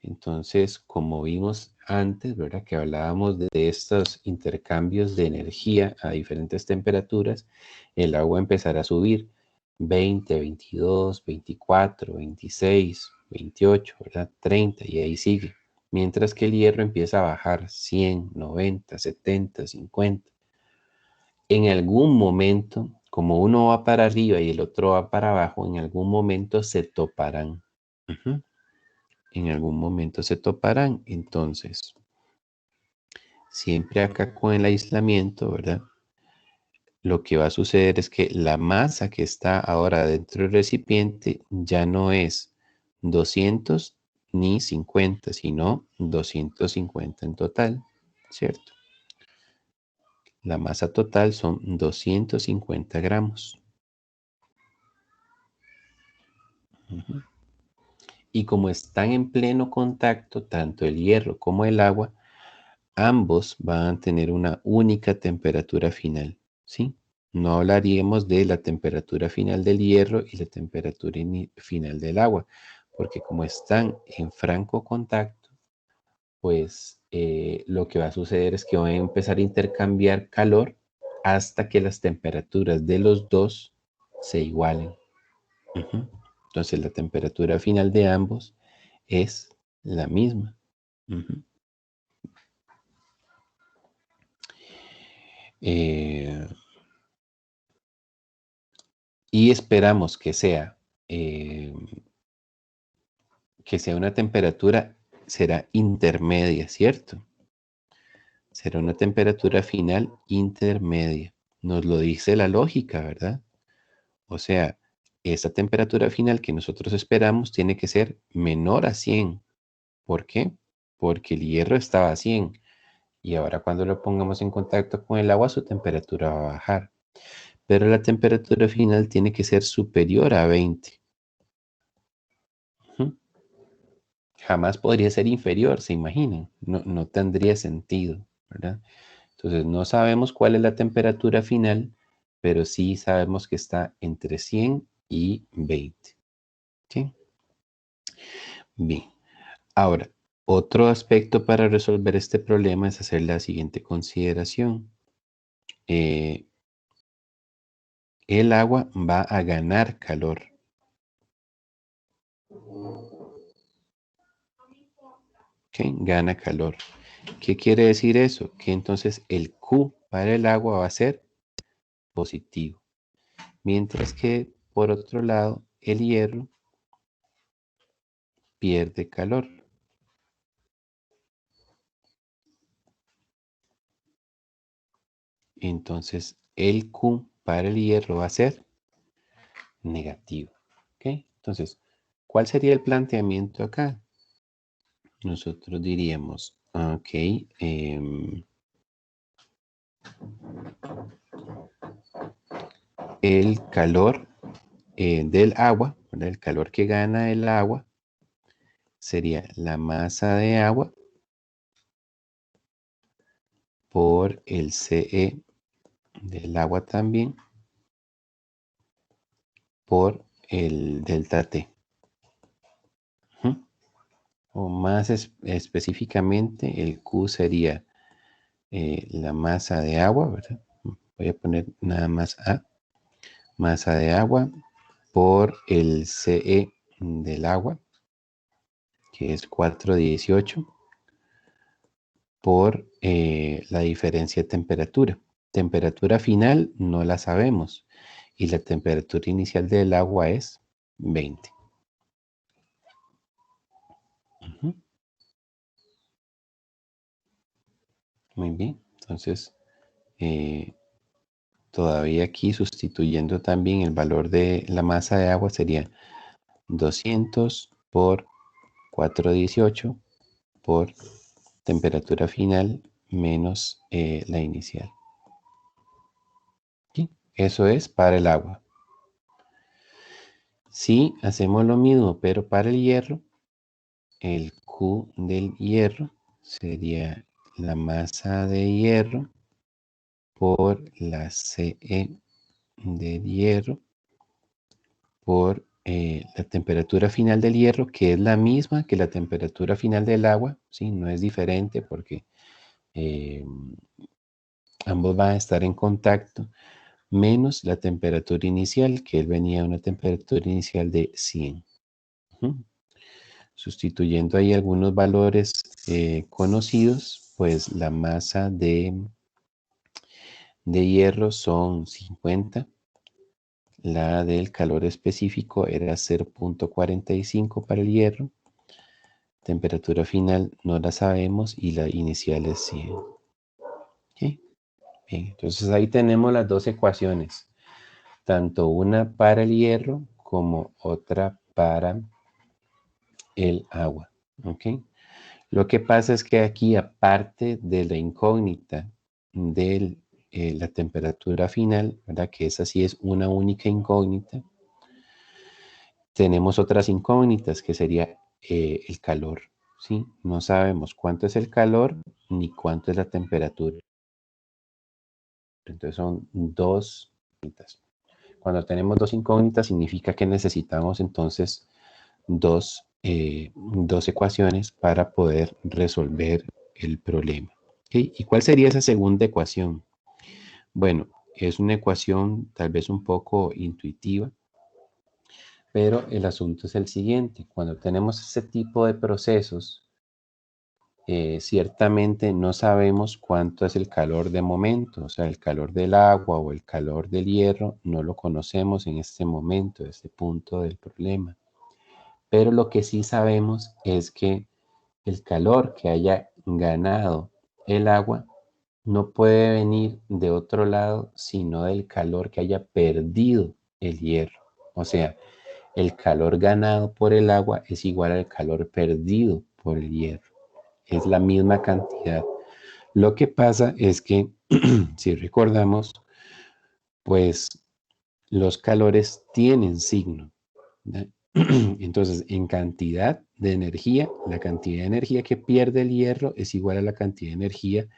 A: Entonces, como vimos antes, ¿verdad? Que hablábamos de estos intercambios de energía a diferentes temperaturas, el agua empezará a subir 20, 22, 24, 26, 28, ¿verdad? 30 y ahí sigue. Mientras que el hierro empieza a bajar 100, 90, 70, 50. En algún momento, como uno va para arriba y el otro va para abajo, en algún momento se toparán. Ujú. En algún momento se toparán. Entonces, siempre acá con el aislamiento, ¿verdad? Lo que va a suceder es que la masa que está ahora dentro del recipiente ya no es 200 ni 50, sino 250 en total, ¿cierto? La masa total son 250 gramos. Ujú. Y como están en pleno contacto, tanto el hierro como el agua, ambos van a tener una única temperatura final, ¿sí? No hablaríamos de la temperatura final del hierro y la temperatura final del agua, porque como están en franco contacto, pues lo que va a suceder es que van a empezar a intercambiar calor hasta que las temperaturas de los dos se igualen. Ujú. Entonces la temperatura final de ambos es la misma. Ujú. Eh, y esperamos eh, que sea una temperatura, será intermedia, ¿cierto? Será una temperatura final intermedia. Nos lo dice la lógica, ¿verdad? O sea, esa temperatura final que nosotros esperamos tiene que ser menor a 100. ¿Por qué? Porque el hierro estaba a 100 y ahora cuando lo pongamos en contacto con el agua su temperatura va a bajar. Pero la temperatura final tiene que ser superior a 20. Ujú. Jamás podría ser inferior, ¿se imaginan? No, no tendría sentido, ¿verdad? Entonces no sabemos cuál es la temperatura final, pero sí sabemos que está entre 100 y 20. ¿Ok? Bien. Ahora, otro aspecto para resolver este problema es hacer la siguiente consideración. Eh, el agua va a ganar calor. ¿Ok? Gana calor. ¿Qué quiere decir eso? Que entonces el Q para el agua va a ser positivo. Mientras que, por otro lado, el hierro pierde calor. Entonces, el Q para el hierro va a ser negativo. ¿Ok? Entonces, ¿cuál sería el planteamiento acá? Nosotros diríamos, ok, el calor del agua, ¿verdad? El calor que gana el agua sería la masa de agua por el CE del agua también por el delta T. O más específicamente, el Q sería la masa de agua, ¿verdad? Voy a poner nada más A, masa de agua por el CE del agua, que es 418, por la diferencia de temperatura. Temperatura final no la sabemos y la temperatura inicial del agua es 20. Muy bien. Entonces, todavía aquí sustituyendo también el valor de la masa de agua sería 200 por 418 por temperatura final menos la inicial. ¿Sí? Eso es para el agua. Si hacemos lo mismo, pero para el hierro, el Q del hierro sería la masa de hierro por la CE del hierro por la temperatura final del hierro, que es la misma que la temperatura final del agua, ¿sí? No es diferente porque ambos van a estar en contacto, menos la temperatura inicial, que él venía a una temperatura inicial de 100. Sustituyendo ahí algunos valores conocidos, pues la masa de hierro son 50. La del calor específico era 0.45 para el hierro. Temperatura final no la sabemos y la inicial es 100. ¿Okay? Bien, entonces ahí tenemos las dos ecuaciones. Tanto una para el hierro como otra para el agua. ¿Ok? Lo que pasa es que aquí, aparte de la incógnita de la temperatura final, ¿verdad? Que esa sí es una única incógnita, tenemos otras incógnitas que sería el calor, ¿sí? No sabemos cuánto es el calor ni cuánto es la temperatura. Entonces son dos incógnitas. Cuando tenemos dos incógnitas significa que necesitamos entonces dos ecuaciones para poder resolver el problema. ¿Okay? ¿Y cuál sería esa segunda ecuación? Bueno, es una ecuación tal vez un poco intuitiva, pero el asunto es el siguiente. Cuando tenemos ese tipo de procesos, ciertamente no sabemos cuánto es el calor de momento, o sea, el calor del agua o el calor del hierro, no lo conocemos en este momento, este punto del problema. Pero lo que sí sabemos es que el calor que haya ganado el agua no puede venir de otro lado, sino del calor que haya perdido el hierro. O sea, el calor ganado por el agua es igual al calor perdido por el hierro. Es la misma cantidad. Lo que pasa es que, si recordamos, pues los calores tienen signo, ¿verdad? Entonces, en cantidad de energía, la cantidad de energía que pierde el hierro es igual a la cantidad de energía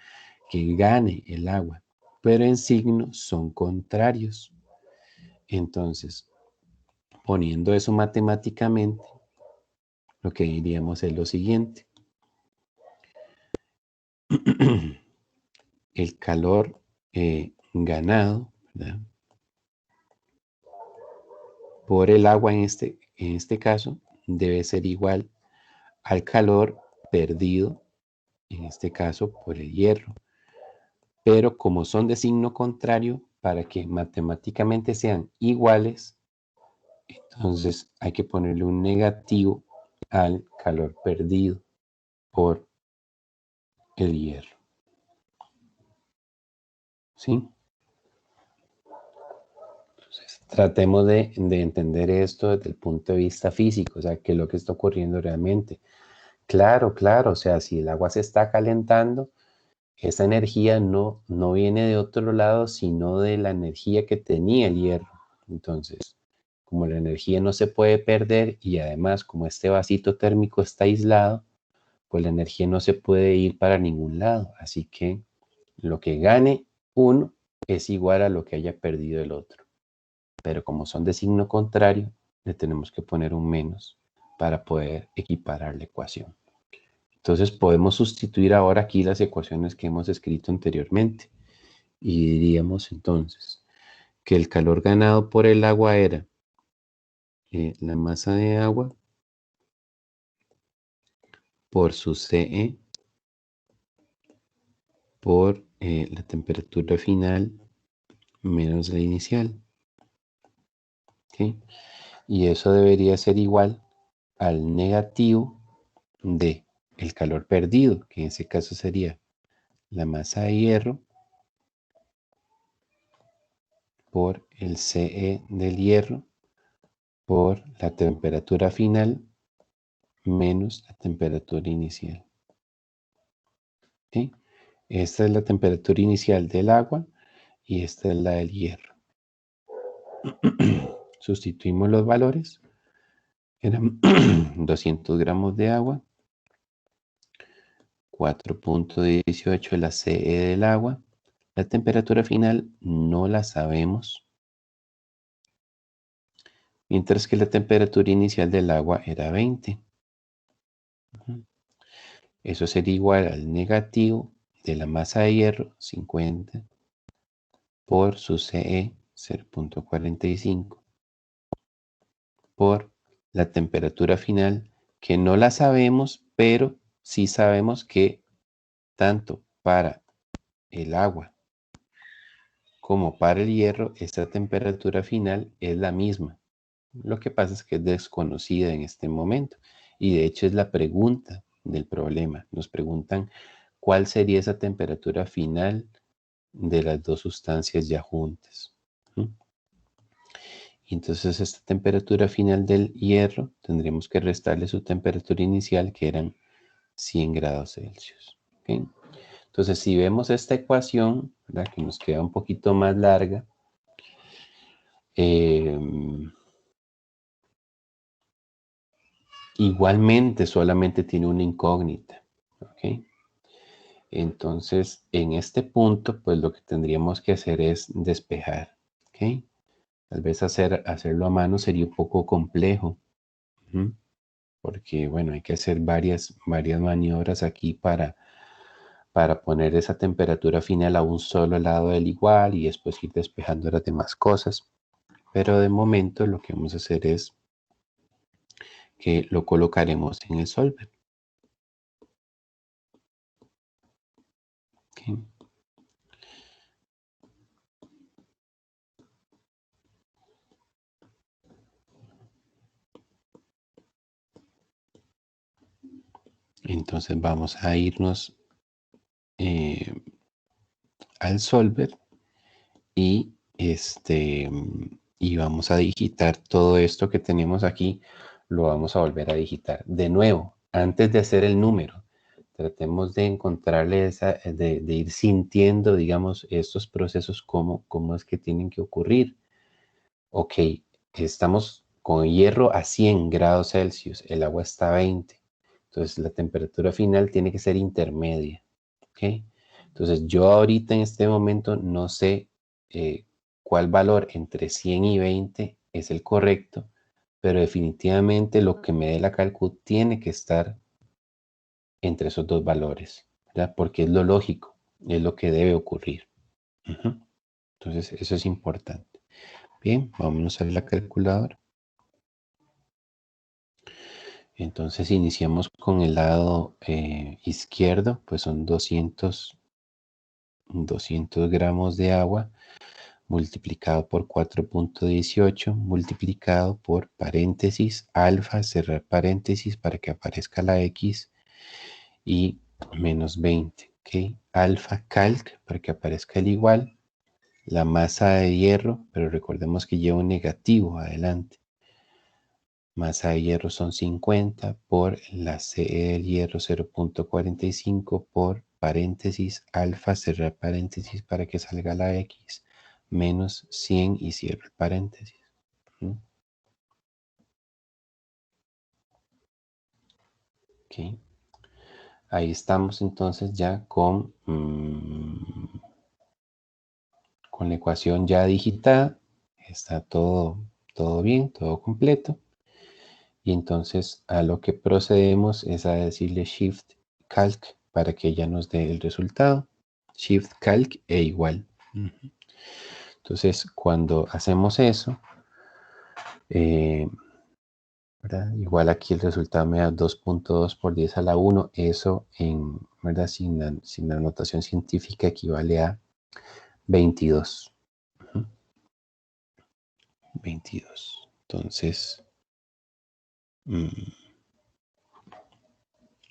A: que gane el agua, pero en signo son contrarios. Entonces, poniendo eso matemáticamente, lo que diríamos es lo siguiente. El calor ganado, ¿verdad?, por el agua en este caso debe ser igual al calor perdido, en este caso por el hierro. Pero como son de signo contrario, para que matemáticamente sean iguales, entonces hay que ponerle un negativo al calor perdido por el hierro. ¿Sí? Entonces, tratemos de entender esto desde el punto de vista físico, o sea, qué es lo que está ocurriendo realmente. Claro, claro, o sea, si el agua se está calentando, esa energía no viene de otro lado, sino de la energía que tenía el hierro. Entonces, como la energía no se puede perder y además como este vasito térmico está aislado, pues la energía no se puede ir para ningún lado. Así que lo que gane uno es igual a lo que haya perdido el otro. Pero como son de signo contrario, le tenemos que poner un menos para poder equiparar la ecuación. Entonces podemos sustituir ahora aquí las ecuaciones que hemos escrito anteriormente. Y diríamos entonces que el calor ganado por el agua era la masa de agua por su CE por la temperatura final menos la inicial. ¿Okay? Y eso debería ser igual al negativo de el calor perdido, que en ese caso sería la masa de hierro por el Ce del hierro por la temperatura final menos la temperatura inicial. ¿Sí? Esta es la temperatura inicial del agua y esta es la del hierro. Sustituimos los valores. Eran 200 gramos de agua, 4.18 la Ce del agua. La temperatura final no la sabemos, mientras que la temperatura inicial del agua era 20. Eso sería igual al negativo de la masa de hierro, 50, por su Ce, 0.45, por la temperatura final, que no la sabemos, pero sí sabemos que tanto para el agua como para el hierro, esta temperatura final es la misma. Lo que pasa es que es desconocida en este momento. Y de hecho es la pregunta del problema. Nos preguntan cuál sería esa temperatura final de las dos sustancias ya juntas. Y entonces esta temperatura final del hierro tendríamos que restarle su temperatura inicial, que eran 100 grados Celsius. ¿Okay? Entonces, si vemos esta ecuación, ¿verdad?, que nos queda un poquito más larga, igualmente solamente tiene una incógnita. ¿Okay? Entonces, en este punto, pues lo que tendríamos que hacer es despejar. ¿Okay? Tal vez hacerlo a mano sería un poco complejo. Porque, bueno, hay que hacer varias maniobras aquí para poner esa temperatura final a un solo lado del igual y después ir despejando las demás cosas. Pero de momento lo que vamos a hacer es que lo colocaremos en el solver. ¿Okay? Entonces vamos a irnos al solver y y vamos a digitar todo esto que tenemos aquí, lo vamos a volver a digitar. De nuevo, antes de hacer el número, tratemos de encontrarle de ir sintiendo, digamos, estos procesos, cómo es que tienen que ocurrir. Ok, estamos con hierro a 100 grados Celsius, el agua está a 20. Entonces la temperatura final tiene que ser intermedia. ¿Ok? Entonces yo ahorita en este momento no sé cuál valor entre 100 y 20 es el correcto, pero definitivamente lo que me dé la cálculo tiene que estar entre esos dos valores, ¿verdad? Porque es lo lógico, es lo que debe ocurrir. Entonces eso es importante. Bien, vámonos a la calculadora. Entonces iniciamos con el lado izquierdo, pues son 200 gramos de agua multiplicado por 4.18 multiplicado por paréntesis alfa, cerrar paréntesis para que aparezca la X y menos 20. ¿Okay? Alfa calc para que aparezca el igual, la masa de hierro, pero recordemos que lleva un negativo adelante. Masa de hierro son 50 por la Ce del hierro 0.45 por paréntesis alfa, cerrar paréntesis para que salga la X, menos 100 y cierro el paréntesis. Okay. Ahí estamos entonces ya con la ecuación ya digitada. Está todo bien, todo completo. Y entonces a lo que procedemos es a decirle Shift Calc para que ella nos dé el resultado. Shift Calc e igual. Entonces cuando hacemos eso, igual aquí el resultado me da 2.2 por 10 a la 1. Eso ¿verdad? Sin la notación científica equivale a 22. 22. Entonces,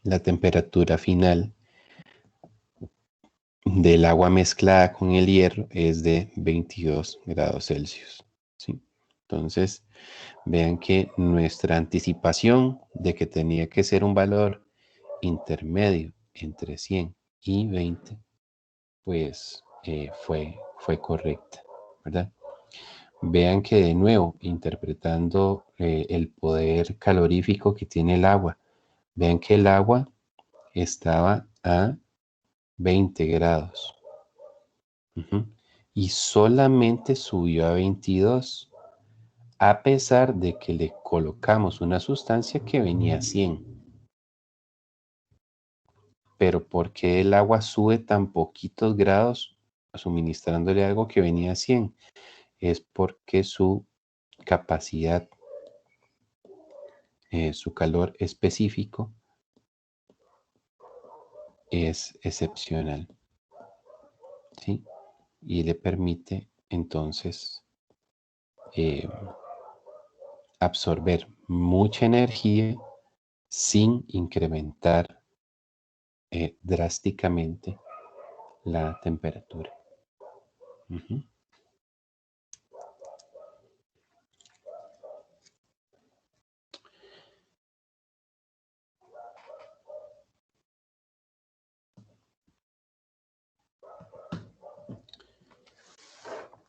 A: la temperatura final del agua mezclada con el hierro es de 22 grados Celsius. ¿Sí? Entonces, vean que nuestra anticipación de que tenía que ser un valor intermedio entre 100 y 20, pues fue correcta, ¿verdad? Vean que de nuevo, interpretando el poder calorífico que tiene el agua, vean que el agua estaba a 20 grados. Y solamente subió a 22, a pesar de que le colocamos una sustancia que venía a 100. Pero ¿por qué el agua sube tan poquitos grados suministrándole algo que venía a 100? Es porque su capacidad, su calor específico es excepcional, ¿sí? Y le permite entonces absorber mucha energía sin incrementar drásticamente la temperatura.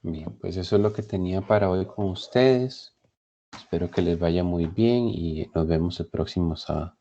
A: Bien, pues eso es lo que tenía para hoy con ustedes. Espero que les vaya muy bien y nos vemos el próximo sábado.